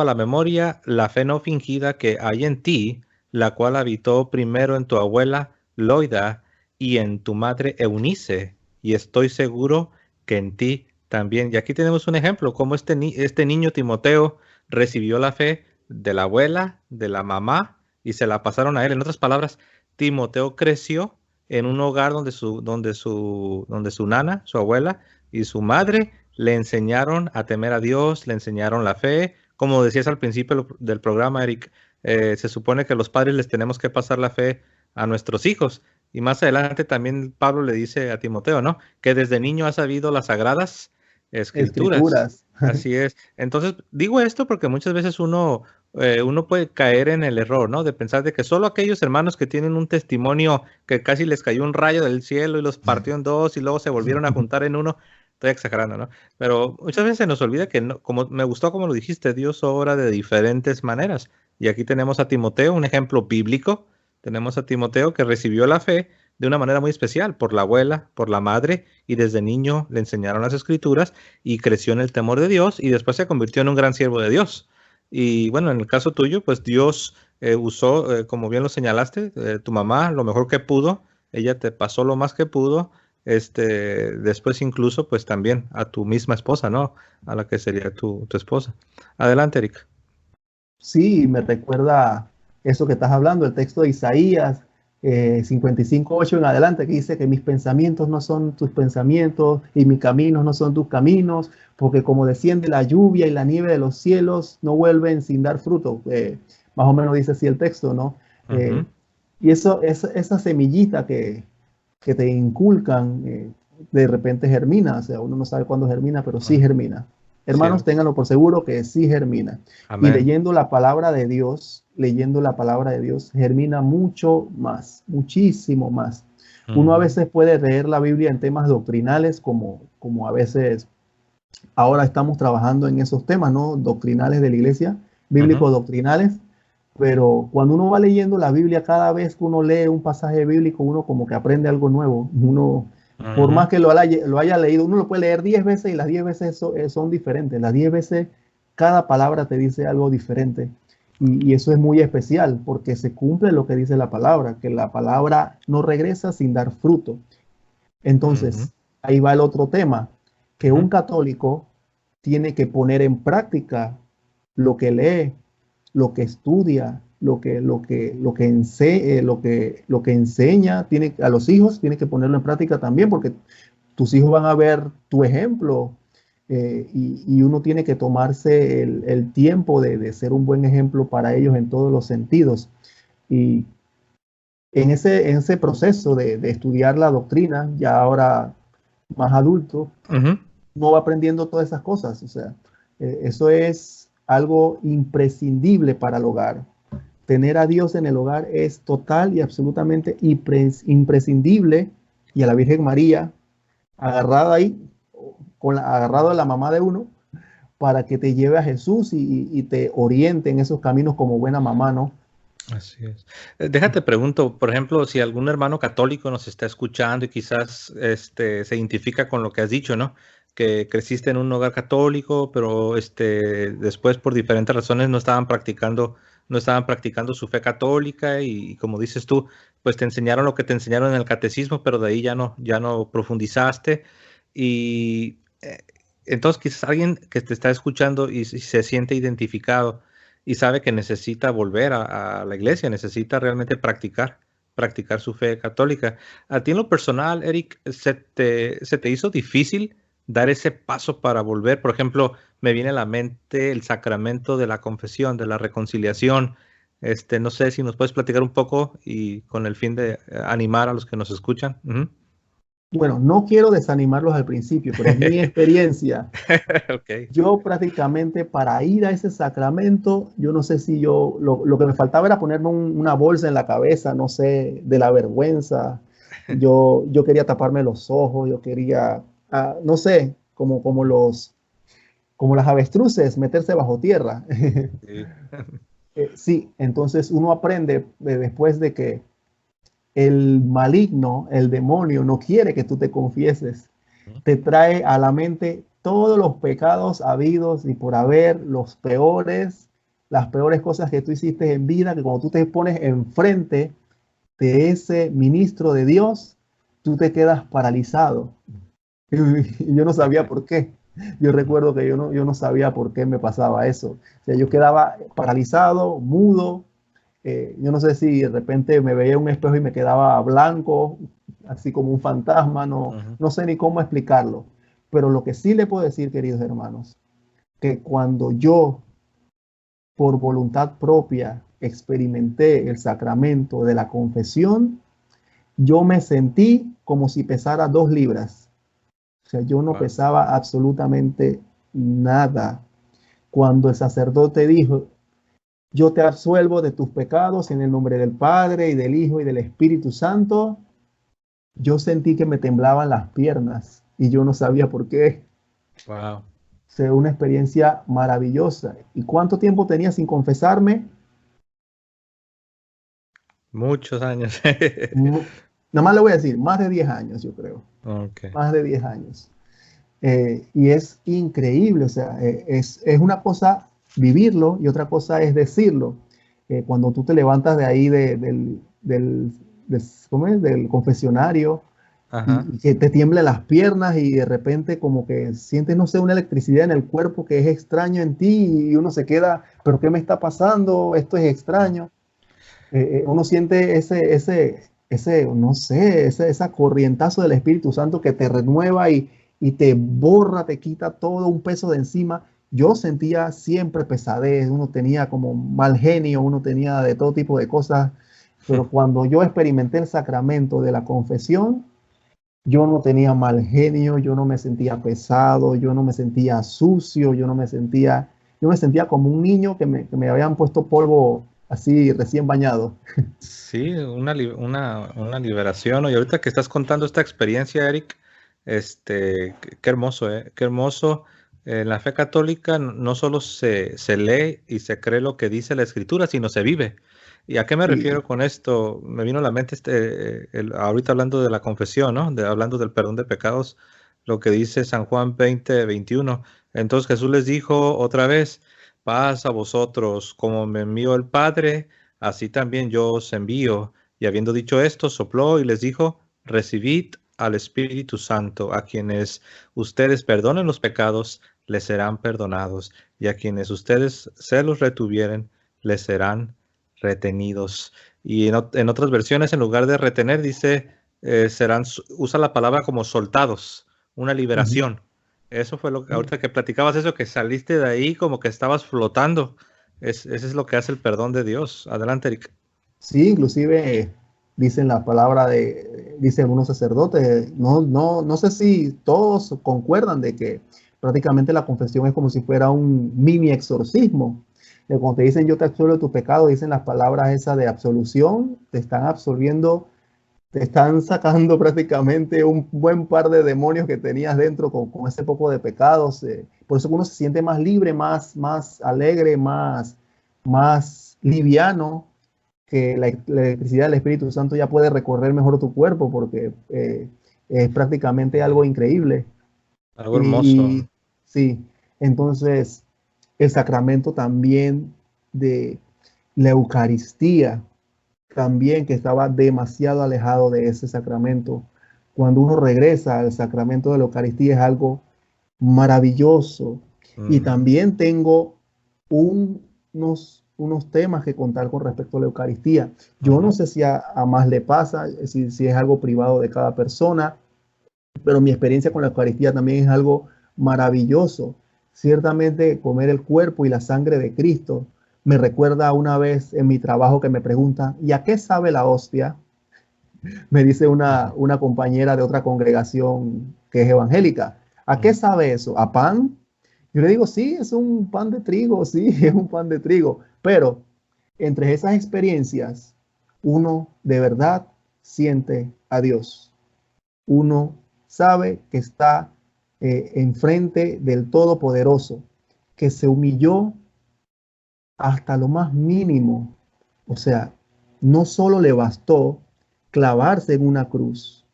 [SPEAKER 1] a la memoria la fe no fingida que hay en ti, la cual habitó primero en tu abuela Loida y en tu madre Eunice, y estoy seguro que en ti también. Y aquí tenemos un ejemplo, cómo este niño Timoteo recibió la fe de la abuela, de la mamá, y se la pasaron a él. En otras palabras, Timoteo creció en un hogar donde su nana, su abuela y su madre le enseñaron a temer a Dios, le enseñaron la fe. Como decías al principio del programa, Eric, se supone que los padres les tenemos que pasar la fe a nuestros hijos. Y más adelante también Pablo le dice a Timoteo, ¿no? Que desde niño ha sabido las sagradas escrituras.
[SPEAKER 2] escrituras.
[SPEAKER 1] Así es. Entonces, digo esto porque muchas veces uno puede caer en el error, ¿no? De pensar de que solo aquellos hermanos que tienen un testimonio que casi les cayó un rayo del cielo y los partió en dos y luego se volvieron a juntar en uno, estoy exagerando, ¿no? Pero muchas veces se nos olvida que, como me gustó como lo dijiste, Dios obra de diferentes maneras. Y aquí tenemos a Timoteo, un ejemplo bíblico. Tenemos a Timoteo que recibió la fe de una manera muy especial, por la abuela, por la madre, y desde niño le enseñaron las escrituras y creció en el temor de Dios y después se convirtió en un gran siervo de Dios. Y bueno, en el caso tuyo, pues Dios usó, como bien lo señalaste, tu mamá lo mejor que pudo, ella te pasó lo más que pudo, después incluso pues también a tu misma esposa, ¿no? A la que sería tu esposa. Adelante, Erika.
[SPEAKER 2] Sí, me recuerda eso que estás hablando, el texto de Isaías 55:8 en adelante, que dice que mis pensamientos no son tus pensamientos y mis caminos no son tus caminos, porque como desciende la lluvia y la nieve de los cielos, no vuelven sin dar fruto. Más o menos dice así el texto, ¿no? Eh,
[SPEAKER 1] Ujú.
[SPEAKER 2] y esa semillita que te inculcan, de repente germina, o sea, uno no sabe cuándo germina, pero sí
[SPEAKER 1] Ah,
[SPEAKER 2] germina. Hermanos,
[SPEAKER 1] cierto.
[SPEAKER 2] ténganlo por seguro que sí germina. Y
[SPEAKER 1] Amén.
[SPEAKER 2] leyendo la palabra de Dios, germina mucho más, muchísimo más. Uno a
[SPEAKER 1] Ujú,
[SPEAKER 2] veces puede leer la Biblia en temas doctrinales, como a veces ahora estamos trabajando en esos temas, ¿no? Doctrinales de la iglesia,
[SPEAKER 1] ujú,
[SPEAKER 2] bíblicos doctrinales, pero cuando uno va leyendo la Biblia, cada vez que uno lee un pasaje bíblico, uno como que aprende algo nuevo. Uno, por
[SPEAKER 1] ujú.
[SPEAKER 2] más que lo haya leído, uno lo puede leer 10 veces y las 10 veces son diferentes. Las 10 veces cada palabra te dice algo diferente. Y eso es muy especial porque se cumple lo que dice la palabra, que la palabra no regresa sin dar fruto.
[SPEAKER 1] Ujú,
[SPEAKER 2] Entonces, ahí va el otro tema, que un
[SPEAKER 1] ujú,
[SPEAKER 2] católico tiene que poner en práctica lo que lee, lo que estudia, lo que enseña tiene, a los hijos, tiene que ponerlo en práctica también, porque tus hijos van a ver tu ejemplo, y uno tiene que tomarse el tiempo de ser un buen ejemplo para ellos en todos los sentidos. Y en ese proceso de estudiar la doctrina, ya ahora más adulto,
[SPEAKER 1] ujú.
[SPEAKER 2] uno va aprendiendo todas esas cosas. O sea, eso es algo imprescindible para el hogar. Tener a Dios en el hogar es total y absolutamente imprescindible. Y a la Virgen María agarrada ahí, agarrado a la mamá de uno, para que te lleve a Jesús y te oriente en esos caminos como buena mamá, ¿no?
[SPEAKER 1] Así es. Déjate pregunto, por ejemplo, si algún hermano católico nos está escuchando y quizás se identifica con lo que has dicho, ¿no? Que creciste en un hogar católico, pero después por diferentes razones no estaban practicando no estaban practicando su fe católica y como dices tú, pues te enseñaron lo que te enseñaron en el catecismo, pero de ahí ya no profundizaste. Y entonces quizás alguien que te está escuchando y se siente identificado y sabe que necesita volver a la iglesia, necesita realmente practicar su fe católica. A ti en lo personal, Eric, se te hizo difícil dar ese paso para volver? Por ejemplo, me viene a la mente el sacramento de la confesión, de la reconciliación. No sé si nos puedes platicar un poco y con el fin de animar a los que nos escuchan. Ujú.
[SPEAKER 2] Bueno, no quiero desanimarlos al principio, pero es mi experiencia.
[SPEAKER 1] Ok.
[SPEAKER 2] Yo prácticamente para ir a ese sacramento, yo no sé si lo que me faltaba era ponerme una bolsa en la cabeza, no sé, de la vergüenza. Yo quería taparme los ojos, yo quería, no sé, como las avestruces, meterse bajo tierra.
[SPEAKER 1] Sí.
[SPEAKER 2] Sí, entonces uno aprende después de que el maligno, el demonio, no quiere que tú te confieses. Te trae a la mente todos los pecados habidos y por haber, las peores cosas que tú hiciste en vida, que cuando tú te pones enfrente de ese ministro de Dios, tú te quedas paralizado. Y yo no sabía por qué. Yo recuerdo que yo no sabía por qué me pasaba eso. O sea, yo quedaba paralizado, mudo. Yo no sé si de repente me veía en un espejo y me quedaba blanco, así como un fantasma,
[SPEAKER 1] Ujú.
[SPEAKER 2] no sé ni cómo explicarlo. Pero lo que sí le puedo decir, queridos hermanos, que cuando yo, por voluntad propia, experimenté el sacramento de la confesión, yo me sentí como si pesara 2 libras. O sea, yo no
[SPEAKER 1] Wow.
[SPEAKER 2] pesaba absolutamente nada. Cuando el sacerdote dijo, yo te absuelvo de tus pecados en el nombre del Padre y del Hijo y del Espíritu Santo, yo sentí que me temblaban las piernas y yo no sabía por qué.
[SPEAKER 1] Wow.
[SPEAKER 2] Fue una experiencia maravillosa. ¿Y cuánto tiempo tenía sin confesarme?
[SPEAKER 1] Muchos años.
[SPEAKER 2] Mm, Nada más le voy a decir, más de 10 años, yo creo.
[SPEAKER 1] Ok.
[SPEAKER 2] Más de 10 años. Y es increíble, o sea, es una cosa vivirlo y otra cosa es decirlo. Cuando tú te levantas de ahí ¿cómo es? Del confesionario
[SPEAKER 1] Ajá.
[SPEAKER 2] y que te tiemblen las piernas y de repente como que sientes, no sé, una electricidad en el cuerpo que es extraño en ti y uno se queda, pero ¿qué me está pasando? Esto es extraño. Uno siente no sé, esa corrientazo del Espíritu Santo que te renueva y te borra, te quita todo un peso de encima. Yo sentía siempre pesadez, uno tenía como mal genio, uno tenía de todo tipo de cosas, pero cuando yo experimenté el sacramento de la confesión, yo no tenía mal genio, yo no me sentía pesado, yo no me sentía sucio, yo me sentía como un niño que me habían puesto polvo así recién bañado.
[SPEAKER 1] Sí, una liberación, ¿no? Y ahorita que estás contando esta experiencia, Eric, qué hermoso, ¿eh? Qué hermoso. En la fe católica no solo se lee y se cree lo que dice la escritura, sino se vive. ¿Y a qué me
[SPEAKER 2] Sí,
[SPEAKER 1] refiero con esto? Me vino a la mente ahorita hablando de la confesión, ¿no? Hablando del perdón de pecados, lo que dice San Juan 20:21. Entonces Jesús les dijo otra vez, paz a vosotros, como me envió el Padre, así también yo os envío. Y habiendo dicho esto, sopló y les dijo, recibid al Espíritu Santo, a quienes ustedes perdonen los pecados, les serán perdonados, y a quienes ustedes se los retuvieren, les serán retenidos. Y en otras versiones, en lugar de retener, dice, usa la palabra como soltados, una
[SPEAKER 2] ujú.
[SPEAKER 1] liberación. Eso fue lo que, ahorita que platicabas eso, que saliste de ahí como que estabas flotando. Ese es lo que hace el perdón de Dios. Adelante, Eric.
[SPEAKER 2] Sí, inclusive dicen la palabra dicen algunos sacerdotes, no sé si todos concuerdan de que prácticamente la confesión es como si fuera un mini exorcismo. Cuando te dicen yo te absuelvo de tu pecado, dicen las palabras esas de absolución, te están absolviendo, te están sacando prácticamente un buen par de demonios que tenías dentro con ese poco de pecados. Por eso uno se siente más libre, más alegre, más liviano, que la electricidad del Espíritu Santo ya puede recorrer mejor tu cuerpo porque es prácticamente algo increíble.
[SPEAKER 1] Algo
[SPEAKER 2] Y
[SPEAKER 1] hermoso.
[SPEAKER 2] sí, entonces el sacramento también de, La Eucaristía también, que estaba demasiado alejado de ese sacramento. Cuando uno regresa al sacramento de la Eucaristía es algo maravilloso. Y
[SPEAKER 1] Ujú.
[SPEAKER 2] también tengo unos temas que contar con respecto a la Eucaristía. Yo no
[SPEAKER 1] Ujú.
[SPEAKER 2] sé si a más le pasa, si es algo privado de cada persona, pero mi experiencia con la Eucaristía también es algo maravilloso. Ciertamente comer el cuerpo y la sangre de Cristo me recuerda una vez en mi trabajo que me preguntan, ¿y a qué sabe la hostia? Me dice
[SPEAKER 1] Ujú.
[SPEAKER 2] una compañera de otra congregación que es evangélica. ¿A qué
[SPEAKER 1] Ujú.
[SPEAKER 2] sabe eso? ¿A pan? Yo le digo, sí, es un pan de trigo, sí, es un pan de trigo. Pero entre esas experiencias, uno de verdad siente a Dios. Uno sabe que está enfrente del Todopoderoso, que se humilló hasta lo más mínimo. O sea, no solo le bastó clavarse en una cruz,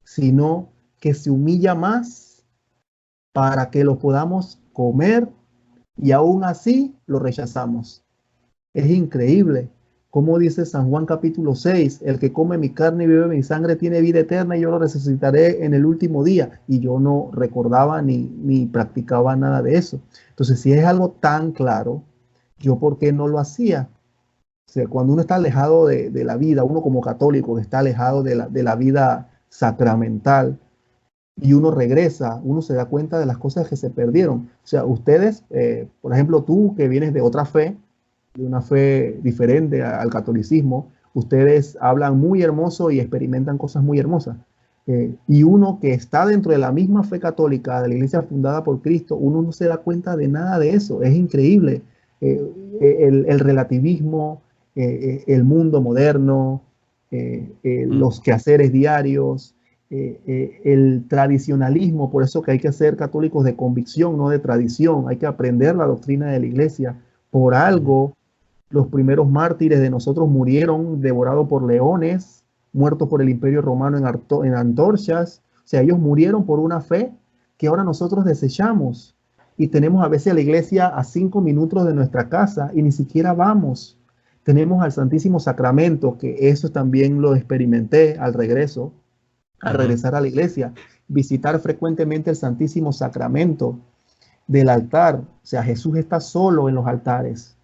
[SPEAKER 2] sino que se humilla más para que lo podamos comer y aún así lo rechazamos. Es increíble. Como dice San Juan capítulo 6, el que come mi carne y bebe mi sangre tiene vida eterna y yo lo resucitaré en el último día. Y yo no recordaba ni practicaba nada de eso. Entonces, si es algo tan claro, yo por qué no lo hacía. O sea, cuando uno está alejado de la vida, uno como católico que está alejado de la vida sacramental, y uno regresa, uno se da cuenta de las cosas que se perdieron. O sea, ustedes, por ejemplo, tú que vienes de otra fe, de una fe diferente al catolicismo, ustedes hablan muy hermoso y experimentan cosas muy hermosas. Y uno que está dentro de la misma fe católica, de la iglesia fundada por Cristo, uno no se da cuenta de nada de eso. Es increíble. Eh, el relativismo, el mundo moderno, los
[SPEAKER 1] Ujú.
[SPEAKER 2] quehaceres diarios, el tradicionalismo, por eso que hay que ser católicos de convicción, no de tradición, hay que aprender la doctrina de la iglesia. Por
[SPEAKER 1] Ujú.
[SPEAKER 2] algo, los primeros mártires de nosotros murieron devorados por leones, muertos por el imperio romano en antorchas. O sea, ellos murieron por una fe que ahora nosotros desechamos. Y tenemos a veces a la iglesia a 5 minutos de nuestra casa y ni siquiera vamos. Tenemos al Santísimo Sacramento, que eso también lo experimenté al
[SPEAKER 1] Ujú.
[SPEAKER 2] regresar a la iglesia, visitar frecuentemente el Santísimo Sacramento del altar. O sea, Jesús está solo en los altares.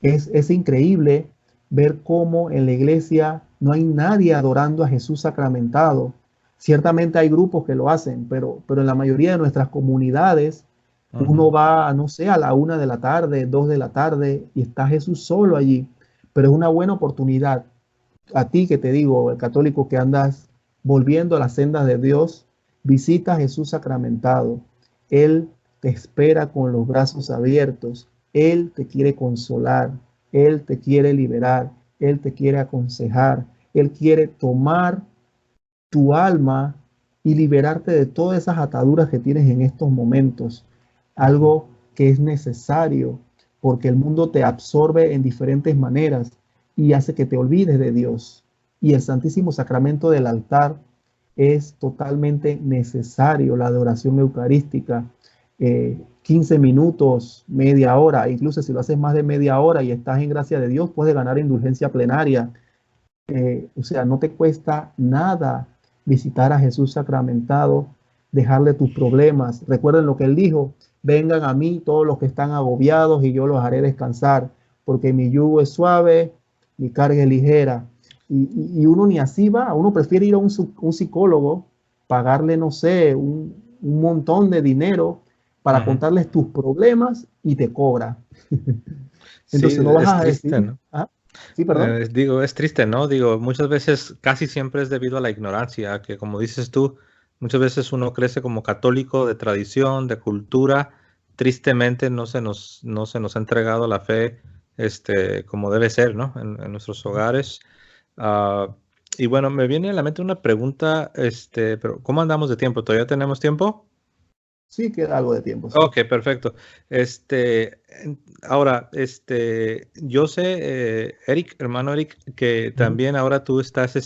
[SPEAKER 2] Es increíble ver cómo en la iglesia no hay nadie adorando a Jesús sacramentado. Ciertamente hay grupos que lo hacen, pero en la mayoría de nuestras comunidades uno
[SPEAKER 1] Ujú.
[SPEAKER 2] va, no sé, a la 1 de la tarde, 2 de la tarde y está Jesús solo allí. Pero es una buena oportunidad a ti que te digo, el católico que andas volviendo a las sendas de Dios, visita a Jesús sacramentado. Él te espera con los brazos abiertos. Él te quiere consolar. Él te quiere liberar. Él te quiere aconsejar. Él quiere tomar tu alma y liberarte de todas esas ataduras que tienes en estos momentos.
[SPEAKER 1] Ujú.
[SPEAKER 2] Algo que es necesario porque el mundo te absorbe en diferentes maneras y hace que te olvides de Dios. Y el Santísimo Sacramento del altar es totalmente necesario, la adoración eucarística. 15 minutos, media hora, incluso si lo haces más de media hora y estás en gracia de Dios, puedes ganar indulgencia plenaria. O sea, no te cuesta nada visitar a Jesús sacramentado, dejarle tus problemas. Recuerden lo que él dijo, vengan a mí todos los que están agobiados y yo los haré descansar, porque mi yugo es suave, mi carga es ligera. Y uno ni así va, uno prefiere ir a un psicólogo, pagarle, no sé, un montón de dinero para
[SPEAKER 1] Ujú.
[SPEAKER 2] contarles tus problemas y te cobra.
[SPEAKER 1] Sí,
[SPEAKER 2] Entonces no vas
[SPEAKER 1] es
[SPEAKER 2] a
[SPEAKER 1] triste,
[SPEAKER 2] decir,
[SPEAKER 1] ¿no?
[SPEAKER 2] ah, sí, perdón.
[SPEAKER 1] Digo, es triste, ¿no? Digo, muchas veces, casi siempre es debido a la ignorancia, que como dices tú, muchas veces uno crece como católico de tradición, de cultura, tristemente no se nos ha entregado la fe, como debe ser, ¿no? En nuestros hogares. Ah, y bueno, me viene a la mente una pregunta, pero ¿cómo andamos de tiempo? ¿Todavía tenemos tiempo?
[SPEAKER 2] Sí, queda algo de tiempo, sí.
[SPEAKER 1] Ok, perfecto. Ahora, yo sé, Eric, hermano Eric, que
[SPEAKER 2] Ujú.
[SPEAKER 1] también ahora tú estás,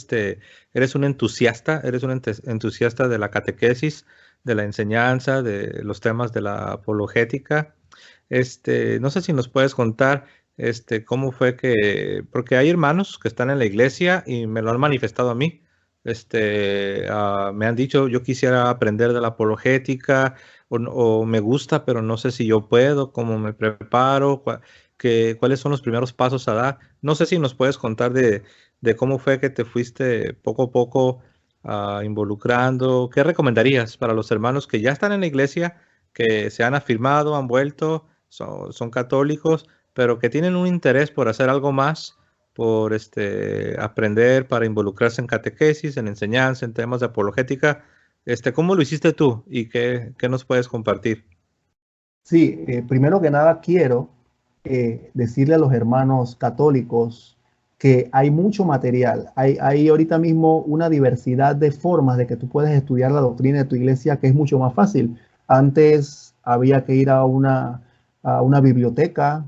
[SPEAKER 1] eres un entusiasta de la catequesis, de la enseñanza, de los temas de la apologética. No sé si nos puedes contar ¿Cómo fue porque hay hermanos que están en la iglesia y me lo han manifestado a mí. Me han dicho, yo quisiera aprender de la apologética o me gusta, pero no sé si yo puedo, cómo me preparo, cuáles son los primeros pasos a dar. No sé si nos puedes contar de cómo fue que te fuiste poco a poco involucrando. ¿Qué recomendarías para los hermanos que ya están en la iglesia, que se han afirmado, han vuelto, son católicos, pero que tienen un interés por hacer algo más, por aprender, para involucrarse en catequesis, en enseñanza, en temas de apologética? ¿Cómo lo hiciste tú y qué nos puedes compartir?
[SPEAKER 2] Sí, primero que nada quiero decirle a los hermanos católicos que hay mucho material. Hay ahorita mismo una diversidad de formas de que tú puedes estudiar la doctrina de tu iglesia que es mucho más fácil. Antes había que ir a una biblioteca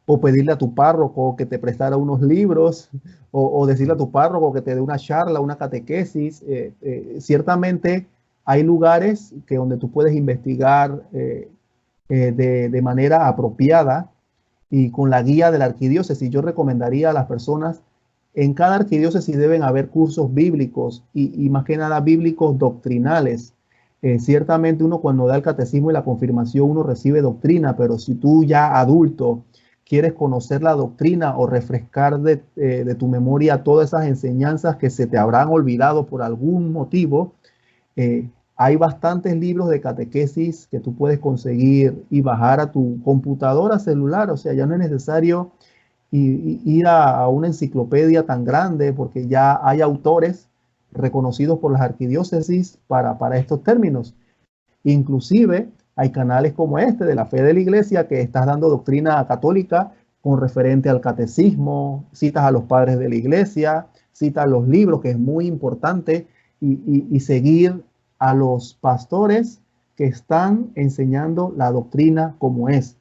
[SPEAKER 2] o pedirle a tu párroco que te prestara unos libros o decirle a tu párroco que te dé una charla, una catequesis. Ciertamente hay lugares que donde tú puedes investigar de manera apropiada y con la guía de la arquidiócesis. Yo recomendaría a las personas, en cada arquidiócesis deben haber cursos bíblicos y más que nada bíblicos doctrinales. Ciertamente uno cuando da el catecismo y la confirmación uno recibe doctrina, pero si tú ya adulto quieres conocer la doctrina o refrescar de tu memoria todas esas enseñanzas que se te habrán olvidado por algún motivo, hay bastantes libros de catequesis que tú puedes conseguir y bajar a tu computadora celular. O sea, ya no es necesario ir a una enciclopedia tan grande porque ya hay autores reconocidos por las arquidiócesis para estos términos. Inclusive hay canales como este de la Fe de la Iglesia que estás dando doctrina católica con referente al catecismo, citas a los padres de la Iglesia, citas los libros, que es muy importante, y seguir a los pastores que están enseñando la doctrina como es.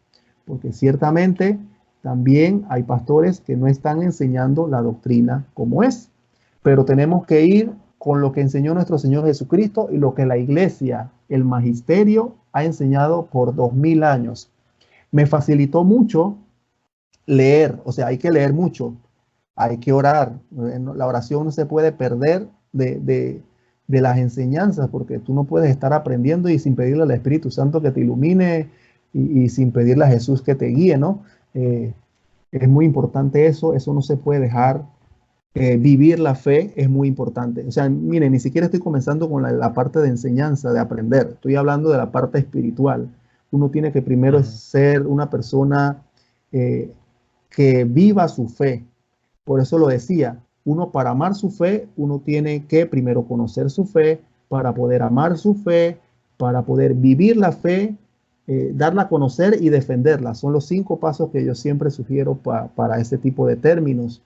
[SPEAKER 2] Porque ciertamente también hay pastores que no están enseñando la doctrina como es. Pero tenemos que ir con lo que enseñó nuestro Señor Jesucristo y lo que la iglesia, el magisterio, ha enseñado por 2000 años. Me facilitó mucho leer, o sea, hay que leer mucho, hay que orar. La oración no se puede perder de las enseñanzas, porque tú no puedes estar aprendiendo y sin pedirle al Espíritu Santo que te ilumine y sin pedirle a Jesús que te guíe, ¿no? Es muy importante eso no se puede dejar. Vivir la fe es muy importante. O sea, miren, ni siquiera estoy comenzando con la parte de enseñanza, de aprender. Estoy hablando de la parte espiritual. Uno tiene que primero ser una persona que viva su fe. Por eso lo decía, uno para amar su fe, uno tiene que primero conocer su fe, para poder amar su fe, para poder vivir la fe, darla a conocer y defenderla. Son los 5 pasos que yo siempre sugiero para ese tipo de términos.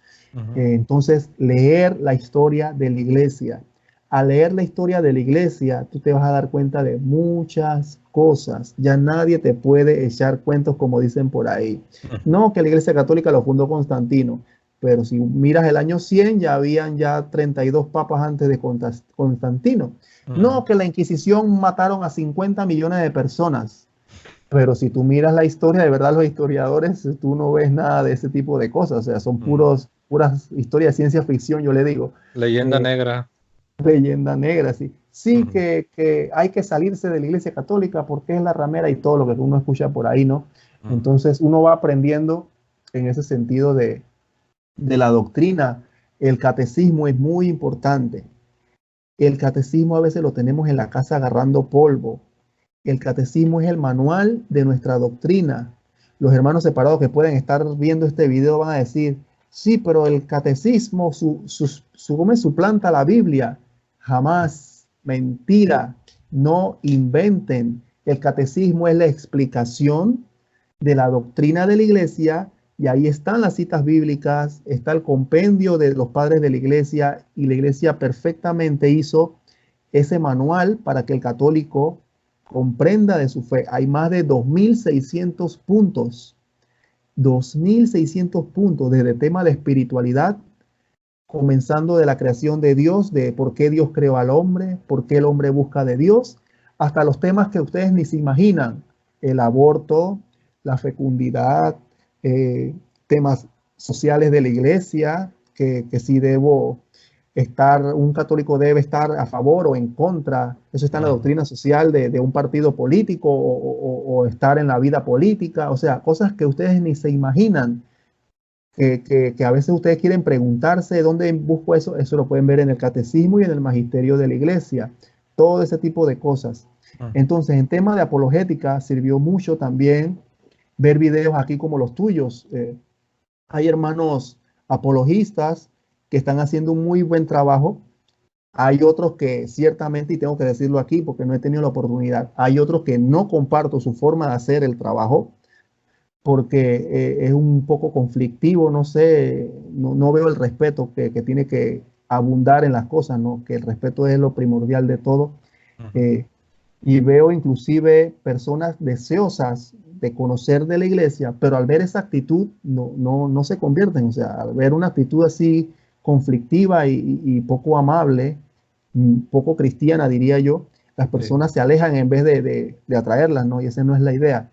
[SPEAKER 2] Entonces, leer la historia de la iglesia. Al leer la historia de la iglesia, tú te vas a dar cuenta de muchas cosas. Ya nadie te puede echar cuentos como dicen por ahí. No, que la iglesia católica lo fundó Constantino, pero si miras el año 100, ya habían ya 32 papas antes de Constantino. No, que la Inquisición mataron a 50 millones de personas. Pero si tú miras la historia, de verdad los historiadores, tú no ves nada de ese tipo de cosas. O sea, son puras historias de ciencia ficción, yo le digo.
[SPEAKER 1] Leyenda negra.
[SPEAKER 2] Leyenda negra, sí. Sí, que hay que salirse de la iglesia católica porque es la ramera y todo lo que uno escucha por ahí, ¿no? Entonces uno va aprendiendo en ese sentido de la doctrina. El catecismo es muy importante. El catecismo a veces lo tenemos en la casa agarrando polvo. El catecismo es el manual de nuestra doctrina. Los hermanos separados que pueden estar viendo este video van a decir, sí, pero el catecismo suplanta la Biblia. Jamás, mentira, no inventen. El catecismo es la explicación de la doctrina de la iglesia y ahí están las citas bíblicas, está el compendio de los padres de la iglesia y la iglesia perfectamente hizo ese manual para que el católico comprenda de su fe. Hay más de 2.600 puntos, 2.600 puntos desde el tema de espiritualidad, comenzando de la creación de Dios, de por qué Dios creó al hombre, por qué el hombre busca de Dios, hasta los temas que ustedes ni se imaginan, el aborto, la fecundidad, temas sociales de la iglesia, que si debo estar, un católico debe estar a favor o en contra, eso está en la doctrina social de un partido político o estar en la vida política, o sea, cosas que ustedes ni se imaginan, que a veces ustedes quieren preguntarse dónde busco eso, eso lo pueden ver en el catecismo y en el magisterio de la iglesia, todo ese tipo de cosas. Entonces, en tema de apologética, sirvió mucho también ver videos aquí como los tuyos. Hay hermanos apologistas que están haciendo un muy buen trabajo. Hay otros que ciertamente, y tengo que decirlo aquí porque no he tenido la oportunidad, hay otros que no comparto su forma de hacer el trabajo porque es un poco conflictivo, no sé, no veo el respeto que tiene que abundar en las cosas, ¿no? Que el respeto es lo primordial de todo. Y veo inclusive personas deseosas de conocer de la iglesia, pero al ver esa actitud no se convierten. O sea, al ver una actitud así conflictiva y poco amable, poco cristiana, diría yo, las personas se alejan en vez de atraerlas, ¿no? Y esa no es la idea.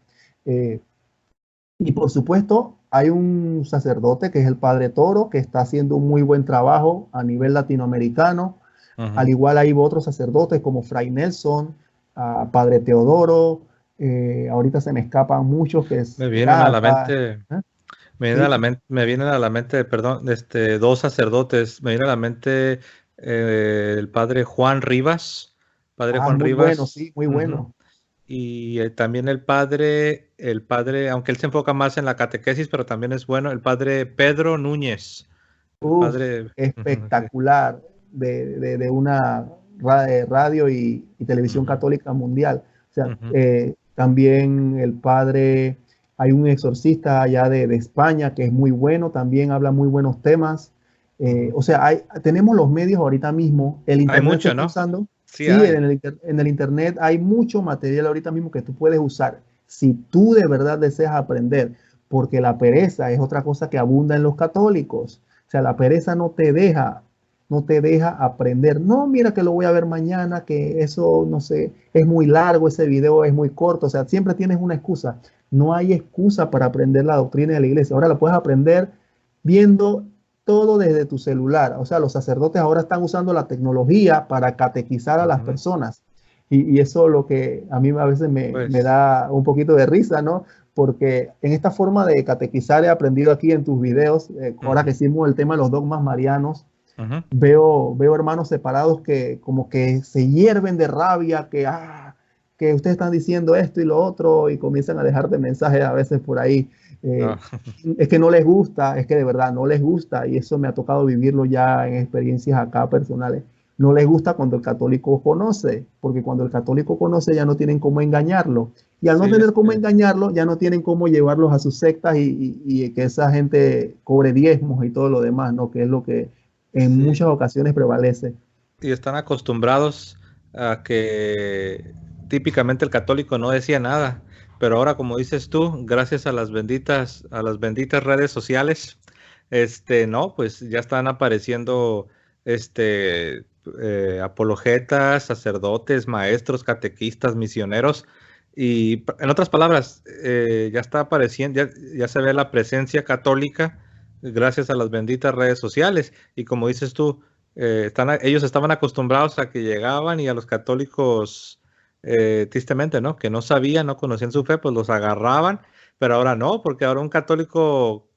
[SPEAKER 2] Y por supuesto, hay un sacerdote que es el Padre Toro, que está haciendo un muy buen trabajo a nivel latinoamericano. Al igual hay otros sacerdotes como Fray Nelson, Padre Teodoro, ahorita se me escapan muchos que es
[SPEAKER 1] me vienen a la
[SPEAKER 2] Grata,
[SPEAKER 1] mente, me vienen
[SPEAKER 2] ¿sí?
[SPEAKER 1] a la mente, me vienen a la mente, perdón, dos sacerdotes. Me viene a la mente el padre Juan Rivas, padre Juan
[SPEAKER 2] Muy bueno,
[SPEAKER 1] Rivas,
[SPEAKER 2] sí, muy bueno.
[SPEAKER 1] y también el padre, aunque él se enfoca más en la catequesis, pero también es bueno, el padre Pedro Núñez, el
[SPEAKER 2] Uf,
[SPEAKER 1] padre, sí.
[SPEAKER 2] espectacular de una radio y televisión católica mundial. O sea, también el padre, hay un exorcista allá de España que es muy bueno, también habla muy buenos temas. O sea, tenemos los medios ahorita mismo, el
[SPEAKER 1] Hay
[SPEAKER 2] internet se
[SPEAKER 1] mucho,
[SPEAKER 2] está
[SPEAKER 1] ¿no?
[SPEAKER 2] usando.
[SPEAKER 1] Sí
[SPEAKER 2] Sí,
[SPEAKER 1] hay.
[SPEAKER 2] en el internet hay mucho material ahorita mismo que tú puedes usar si tú de verdad deseas aprender, porque la pereza es otra cosa que abunda en los católicos. O sea, la pereza no te deja aprender. No, mira que lo voy a ver mañana, que eso, no sé, es muy largo, ese video es muy corto. O sea, siempre tienes una excusa. No hay excusa para aprender la doctrina de la iglesia. Ahora la puedes aprender viendo todo desde tu celular. O sea, los sacerdotes ahora están usando la tecnología para catequizar a las personas. Y eso es lo que a mí a veces me
[SPEAKER 1] Pues,
[SPEAKER 2] da un poquito de risa, ¿no? Porque en esta forma de catequizar he aprendido aquí en tus videos, ahora que hicimos el tema de los dogmas marianos, veo hermanos separados que como que se hierven de rabia, que ustedes están diciendo esto y lo otro y comienzan a dejarte mensajes a veces por ahí.
[SPEAKER 1] no.
[SPEAKER 2] Es que no les gusta, es que de verdad no les gusta y eso me ha tocado vivirlo ya en experiencias acá personales. No les gusta cuando el católico conoce, porque cuando el católico conoce ya no tienen cómo engañarlo. Y al no
[SPEAKER 1] Sí,
[SPEAKER 2] tener
[SPEAKER 1] es
[SPEAKER 2] cómo
[SPEAKER 1] que
[SPEAKER 2] engañarlo, ya no tienen cómo llevarlos a sus sectas y que esa gente cobre diezmos y todo lo demás, ¿no? Que es lo que en
[SPEAKER 1] sí.
[SPEAKER 2] muchas ocasiones prevalece.
[SPEAKER 1] Y están acostumbrados a que típicamente el católico no decía nada, pero ahora, como dices tú, gracias a las benditas redes sociales, no, pues ya están apareciendo, apologetas, sacerdotes, maestros, catequistas, misioneros, y en otras palabras, ya está apareciendo, ya se ve la presencia católica gracias a las benditas redes sociales, y como dices tú, ellos estaban acostumbrados a que llegaban y a los católicos, tristemente, ¿no? Que no sabían, no conocían su fe, pues los agarraban, pero ahora no, porque ahora un católico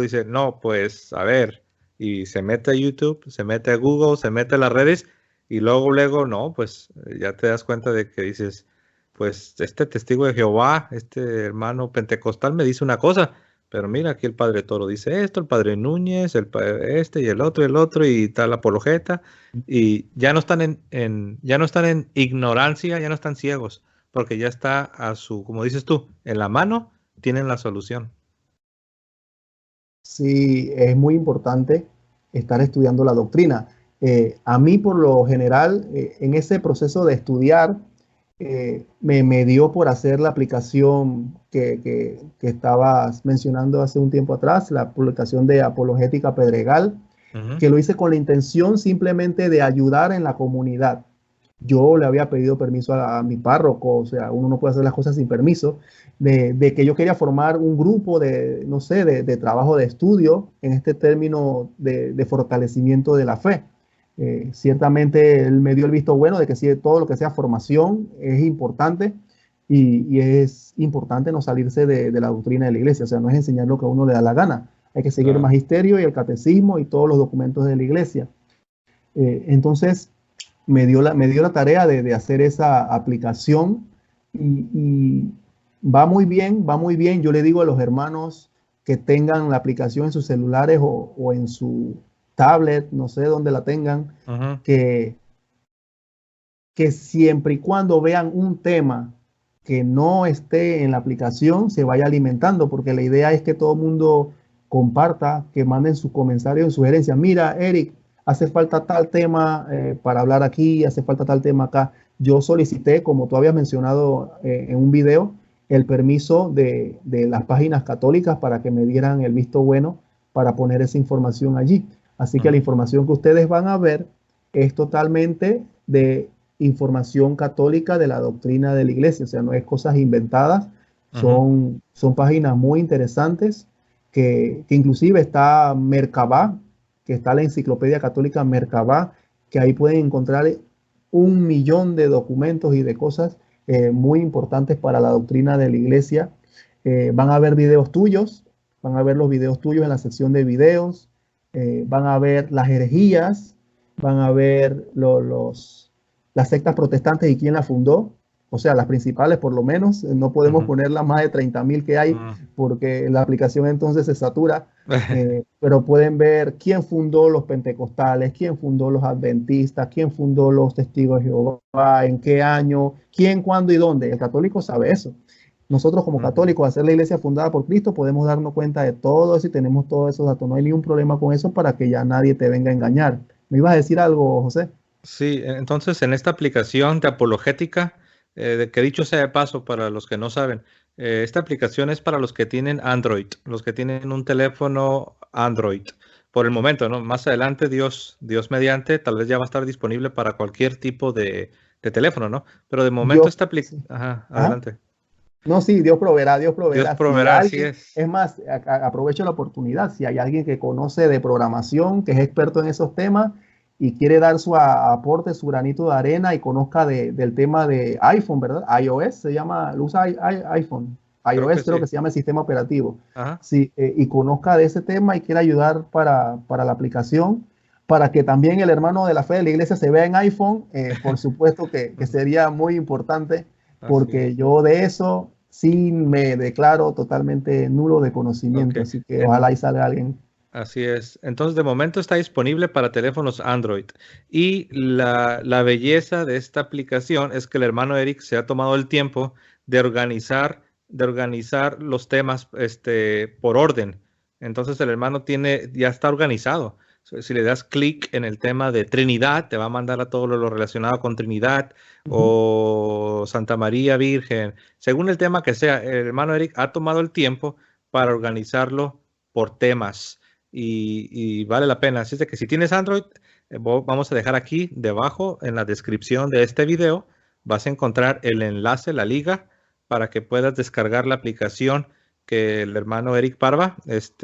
[SPEAKER 1] dice, no, pues a ver, y se mete a YouTube, se mete a Google, se mete a las redes, y luego, no, pues ya te das cuenta de que dices, pues este testigo de Jehová, este hermano pentecostal me dice una cosa, pero mira, aquí el padre Toro dice esto, el padre Núñez, este y el otro, y tal apologeta, y ya no están ya no están en ignorancia, ya no están ciegos, porque ya está como dices tú, en la mano, tienen la solución.
[SPEAKER 2] Sí, es muy importante estar estudiando la doctrina. A mí, por lo general, en ese proceso de estudiar, me dio por hacer la aplicación que estabas mencionando hace un tiempo atrás, la aplicación de Apologética Pedregal,
[SPEAKER 1] Ujú,
[SPEAKER 2] que lo hice con la intención simplemente de ayudar en la comunidad. yo le había pedido permiso a mi párroco, o sea, uno no puede hacer las cosas sin permiso, de que yo quería formar un grupo de, no sé, de trabajo de estudio en este término de fortalecimiento de la fe. Ciertamente él me dio el visto bueno de que sí, todo lo que sea formación es importante y es importante no salirse de la doctrina de la iglesia, o sea, no es enseñar lo que a uno le da la gana, hay que seguir el
[SPEAKER 1] Claro.
[SPEAKER 2] magisterio y el catecismo y todos los documentos de la iglesia. Entonces, me dio la tarea de hacer esa aplicación y va muy bien, va muy bien. Yo le digo a los hermanos que tengan la aplicación en sus celulares o en su tablet, no sé dónde la tengan,
[SPEAKER 1] Ujú.
[SPEAKER 2] que, que siempre y cuando vean un tema que no esté en la aplicación, se vaya alimentando, porque la idea es que todo el mundo comparta, que manden sus comentarios, sugerencias. Mira, Eric, hace falta tal tema para hablar aquí, hace falta tal tema acá. Yo solicité, como tú habías mencionado en un video, el permiso de las páginas católicas para que me dieran el visto bueno para poner esa información allí. Así que la
[SPEAKER 1] Ujú.
[SPEAKER 2] información que ustedes van a ver es totalmente de información católica de la doctrina de la iglesia, o sea, no es cosas inventadas,
[SPEAKER 1] Ujú.
[SPEAKER 2] son páginas muy interesantes que inclusive está Merkabah, que está la enciclopedia católica Merkabah, que ahí pueden encontrar 1 millón de documentos y de cosas muy importantes para la doctrina de la iglesia. Van a ver videos tuyos, van a ver los videos tuyos en la sección de videos, van a ver las herejías, van a ver las sectas protestantes y quién las fundó, o sea, las principales por lo menos, no podemos
[SPEAKER 1] Ujú.
[SPEAKER 2] poner las más de 30.000 que hay
[SPEAKER 1] Mm.
[SPEAKER 2] porque la aplicación entonces se satura, pero pueden ver quién fundó los pentecostales, quién fundó los adventistas, quién fundó los testigos de Jehová, en qué año, quién, cuándo y dónde. El católico sabe eso. Nosotros como
[SPEAKER 1] Ujú.
[SPEAKER 2] católicos, hacer la iglesia fundada por Cristo, podemos darnos cuenta de todo eso y tenemos todos esos datos. No hay ningún problema con eso para que ya nadie te venga a engañar. ¿Me ibas a decir algo, José?
[SPEAKER 1] Sí, entonces en esta aplicación de apologética, que dicho sea de paso para los que no saben, esta aplicación es para los que tienen Android, los que tienen un teléfono Android. Por el momento, ¿no? Más adelante, Dios mediante, tal vez ya va a estar disponible para cualquier tipo de teléfono, ¿no? Pero de momento
[SPEAKER 2] Dios,
[SPEAKER 1] esta aplicación...
[SPEAKER 2] sí.
[SPEAKER 1] Ajá,
[SPEAKER 2] Ajá.
[SPEAKER 1] adelante.
[SPEAKER 2] No, sí, Dios proveerá, Dios
[SPEAKER 1] Dios
[SPEAKER 2] proveerá. Si
[SPEAKER 1] proveerá, así
[SPEAKER 2] alguien,
[SPEAKER 1] es.
[SPEAKER 2] es más, aprovecho la oportunidad, si hay alguien que conoce de programación, que es experto en esos temas y quiere dar su aporte, su granito de arena y conozca del tema de iPhone, ¿verdad? iOS se llama, lo usa iPhone,
[SPEAKER 1] Creo que
[SPEAKER 2] iOS creo
[SPEAKER 1] sí.
[SPEAKER 2] que se llama el sistema operativo.
[SPEAKER 1] Ajá.
[SPEAKER 2] Sí, y conozca de ese tema y quiere ayudar para la aplicación, para que también el hermano de la fe de la iglesia se vea en iPhone, por supuesto que
[SPEAKER 1] Ujú.
[SPEAKER 2] sería muy importante
[SPEAKER 1] Así
[SPEAKER 2] porque
[SPEAKER 1] es.
[SPEAKER 2] yo de eso sí me declaro totalmente nulo de
[SPEAKER 1] Ok.
[SPEAKER 2] conocimiento, así que ojalá ahí salga alguien.
[SPEAKER 1] Así es. Entonces, de momento está disponible para teléfonos Android. Y la belleza de esta aplicación es que el hermano Eric se ha tomado el tiempo de organizar los temas por orden. Entonces, el hermano ya está organizado. Si le das clic en el tema de Trinidad, te va a mandar a todo lo relacionado con Trinidad
[SPEAKER 2] Ujú.
[SPEAKER 1] o Santa María Virgen. Según el tema que sea, el hermano Eric ha tomado el tiempo para organizarlo por temas y vale la pena. Así es de que si tienes Android, vamos a dejar aquí debajo en la descripción de este video, vas a encontrar el enlace, la liga, para que puedas descargar la aplicación que el hermano Eric Parva, esta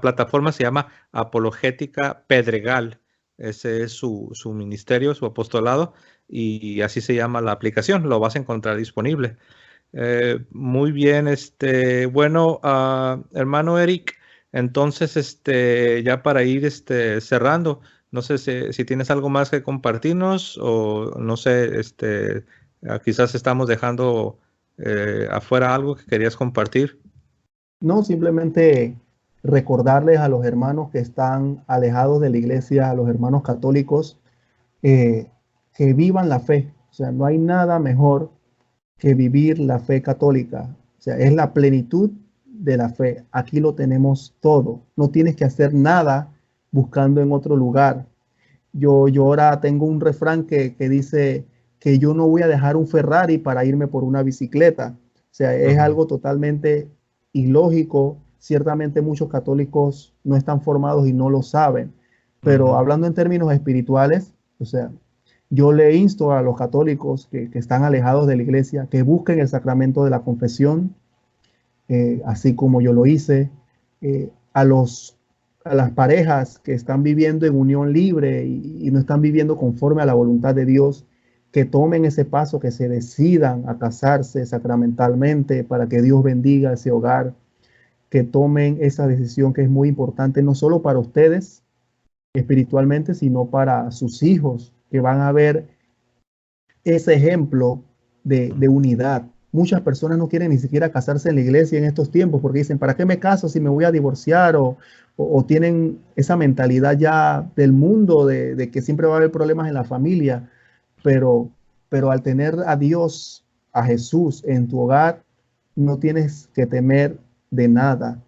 [SPEAKER 1] plataforma se llama Apologética Pedregal. Ese es su ministerio, su apostolado, y así se llama la aplicación. Lo vas a encontrar disponible. Muy bien, bueno, hermano Eric, entonces, ya para ir, cerrando, no sé si tienes algo más que compartirnos o no sé, quizás estamos dejando afuera algo que querías compartir.
[SPEAKER 2] No, simplemente recordarles a los hermanos que están alejados de la iglesia, a los hermanos católicos, eh, que vivan la fe. O sea, no hay nada mejor que vivir la fe católica. O sea, es la plenitud de la fe. Aquí lo tenemos todo. No tienes que hacer nada buscando en otro lugar. Yo ahora tengo un refrán que dice que yo no voy a dejar un Ferrari para irme por una bicicleta. O sea, es
[SPEAKER 1] Ujú.
[SPEAKER 2] algo totalmente ilógico. Ciertamente muchos católicos no están formados y no lo saben, Pero hablando en términos espirituales, o sea, yo le insto a los católicos que están alejados de la iglesia que busquen el sacramento de la confesión, así como yo lo hice, a las parejas que están viviendo en unión libre y no están viviendo conforme a la voluntad de Dios, que tomen ese paso, que se decidan a casarse sacramentalmente para que Dios bendiga ese hogar, que tomen esa decisión que es muy importante, no solo para ustedes espiritualmente, sino para sus hijos, que van a ver ese ejemplo de unidad. Muchas personas no quieren ni siquiera casarse en la iglesia en estos tiempos porque dicen, ¿para qué me caso si me voy a divorciar? O tienen esa mentalidad ya del mundo de que siempre va a haber problemas en la familia, pero, pero al tener a Dios, a Jesús en tu hogar, no tienes que temer de nada.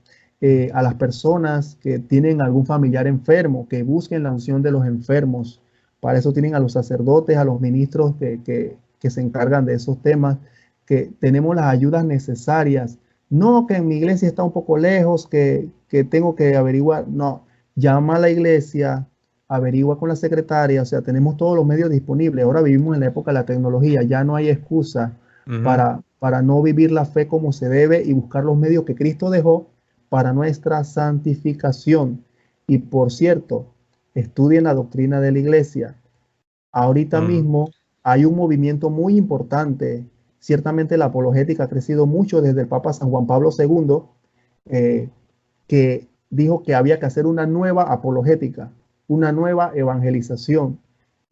[SPEAKER 2] A las personas que tienen algún familiar enfermo, que busquen la unción de los enfermos. Para eso tienen a los sacerdotes, a los ministros que se encargan de esos temas, que tenemos las ayudas necesarias. No que en mi iglesia está un poco lejos, que tengo que averiguar. No, llama a la iglesia, averigua con la secretaria, o sea, tenemos todos los medios disponibles. Ahora vivimos en la época de la tecnología, ya no hay excusa para no vivir la fe como se debe y buscar los medios que Cristo dejó para nuestra santificación. Y por cierto, estudien la doctrina de la iglesia. Ahorita mismo hay un movimiento muy importante. Ciertamente la apologética ha crecido mucho desde el Papa San Juan Pablo II, que dijo que había que hacer una nueva apologética, una nueva evangelización.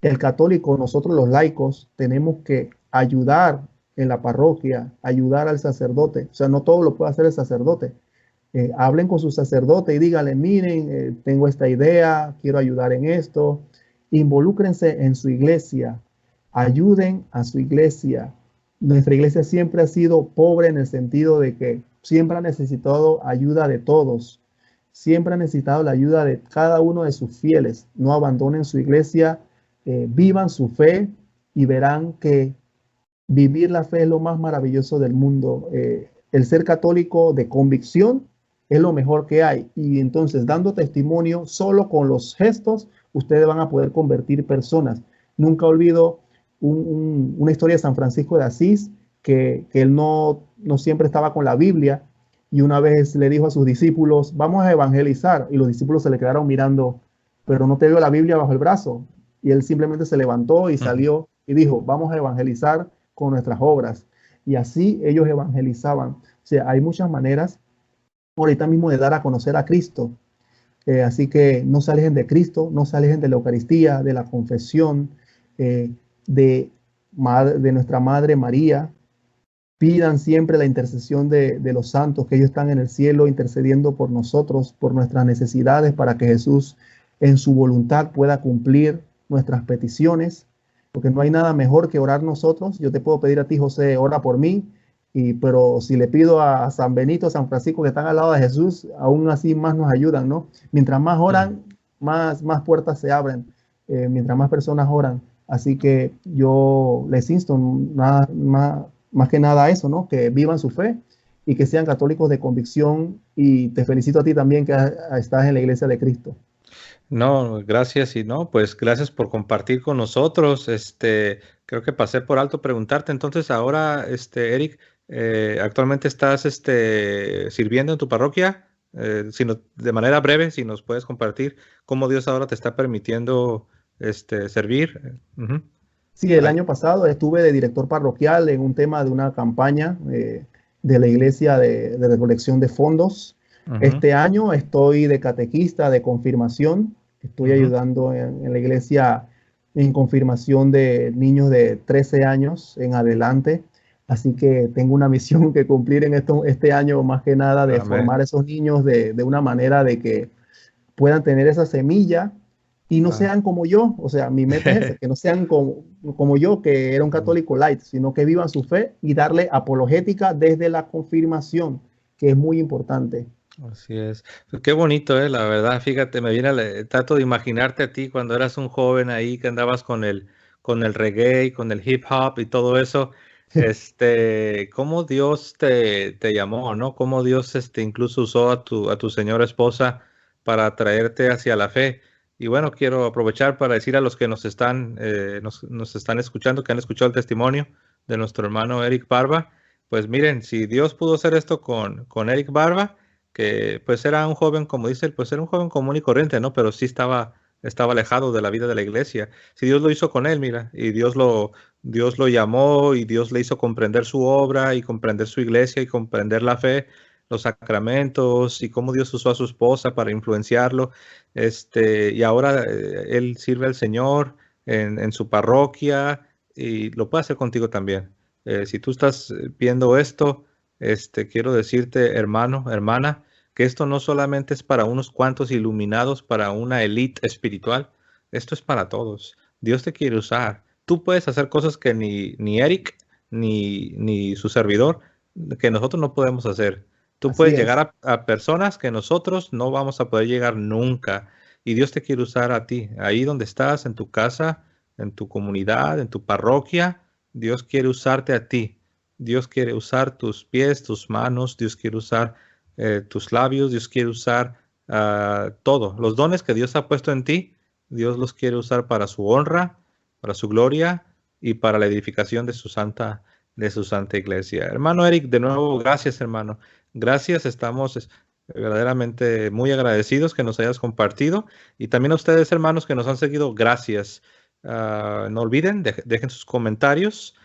[SPEAKER 2] El católico, nosotros los laicos, tenemos que ayudar en la parroquia, ayudar al sacerdote. O sea, no todo lo puede hacer el sacerdote. Hablen con su sacerdote y díganle, miren, tengo esta idea, quiero ayudar en esto. Involúcrense en su iglesia, ayuden a su iglesia. Nuestra iglesia siempre ha sido pobre en el sentido de que siempre ha necesitado ayuda de todos, siempre ha necesitado la ayuda de cada uno de sus fieles. No abandonen su iglesia, vivan su fe y verán que vivir la fe es lo más maravilloso del mundo. El ser católico de convicción es lo mejor que hay. Y entonces, dando testimonio, solo con los gestos, ustedes van a poder convertir personas. Nunca olvido una historia de San Francisco de Asís, que él no siempre estaba con la Biblia, y una vez le dijo a sus discípulos, vamos a evangelizar, y los discípulos se le quedaron mirando, pero no te dio la Biblia bajo el brazo. Y él simplemente se levantó y salió y dijo, vamos a evangelizar con nuestras obras. Y así ellos evangelizaban. O sea, hay muchas maneras ahorita mismo de dar a conocer a Cristo. Así que no se alejen de Cristo, no se alejen de la Eucaristía, de la confesión, de nuestra Madre María. Pidan siempre la intercesión de los santos, que ellos están en el cielo intercediendo por nosotros, por nuestras necesidades, para que Jesús en su voluntad pueda cumplir nuestras peticiones, porque no hay nada mejor que orar nosotros. Yo te puedo pedir a ti, José, ora por mí, pero si le pido a San Benito, a San Francisco, que están al lado de Jesús, aún así más nos ayudan, ¿no? Mientras más oran, más puertas se abren, mientras más personas oran. Así que yo les insto más que nada a eso, ¿no? Que vivan su fe y que sean católicos de convicción. Y te felicito a ti también que estás en la Iglesia de Cristo.
[SPEAKER 1] No, gracias y no, pues gracias por compartir con nosotros. Creo que pasé por alto preguntarte. Entonces, ahora, Eric, actualmente estás sirviendo en tu parroquia. De manera breve, si nos puedes compartir cómo Dios ahora te está permitiendo servir.
[SPEAKER 2] Sí, el año pasado estuve de director parroquial en un tema de una campaña de la iglesia de recolección de fondos. Este año estoy de catequista de confirmación. Estoy ayudando en la iglesia en confirmación de niños de 13 años en adelante. Así que tengo una misión que cumplir en este año, más que nada, de formar a esos niños de una manera de que puedan tener esa semilla y no sean como yo. O sea, mi meta es esa, que no sean como yo, que era un católico light, sino que vivan su fe y darle apologética desde la confirmación, que es muy importante.
[SPEAKER 1] Así es. Pues qué bonito, la verdad. Fíjate, trato de imaginarte a ti cuando eras un joven ahí que andabas con el reggae, con el hip hop y todo eso. Cómo Dios te llamó, ¿no? Cómo Dios incluso usó a tu señora esposa para traerte hacia la fe. Y bueno, quiero aprovechar para decir a los que nos están escuchando, que han escuchado el testimonio de nuestro hermano Eric Barba, pues miren, si Dios pudo hacer esto con Eric Barba, que pues era un joven, como dice él, pues era un joven común y corriente, ¿no? Pero sí estaba alejado de la vida de la iglesia. Si Dios lo hizo con él, mira, y Dios lo llamó y Dios le hizo comprender su obra y comprender su iglesia y comprender la fe, los sacramentos y cómo Dios usó a su esposa para influenciarlo. Y ahora él sirve al Señor en su parroquia y lo puede hacer contigo también. Si tú estás viendo esto, quiero decirte, hermano, hermana, que esto no solamente es para unos cuantos iluminados, para una élite espiritual, esto es para todos. Dios te quiere usar. Tú puedes hacer cosas que ni Eric ni su servidor, que nosotros no podemos hacer. Tú
[SPEAKER 2] Así
[SPEAKER 1] puedes
[SPEAKER 2] es.
[SPEAKER 1] llegar a personas que nosotros no vamos a poder llegar nunca. Y Dios te quiere usar a ti, ahí donde estás, en tu casa, en tu comunidad, en tu parroquia. Dios quiere usarte a ti. Dios quiere usar tus pies, tus manos. Dios quiere usar tus labios. Dios quiere usar todo. Los dones que Dios ha puesto en ti, Dios los quiere usar para su honra, para su gloria y para la edificación de su santa iglesia. Hermano Eric, de nuevo, gracias, hermano. Gracias, estamos verdaderamente muy agradecidos que nos hayas compartido. Y también a ustedes, hermanos, que nos han seguido, gracias. No olviden, dejen sus comentarios.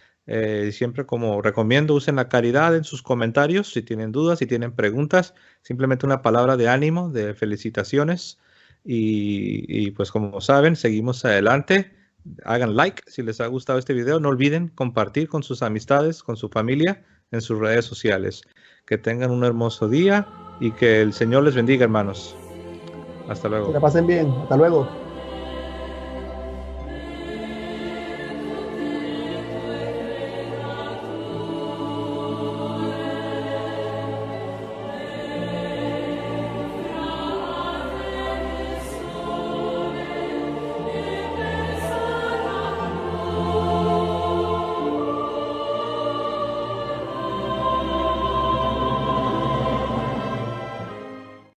[SPEAKER 1] Siempre, como recomiendo, usen la caridad en sus comentarios. Si tienen dudas, si tienen preguntas, simplemente una palabra de ánimo, de felicitaciones. Y pues como saben, seguimos adelante. Hagan like si les ha gustado este video. No olviden compartir con sus amistades, con su familia, en sus redes sociales. Que tengan un hermoso día y que el Señor les bendiga, hermanos. Hasta
[SPEAKER 2] Que
[SPEAKER 1] luego.
[SPEAKER 2] la pasen bien. Hasta luego.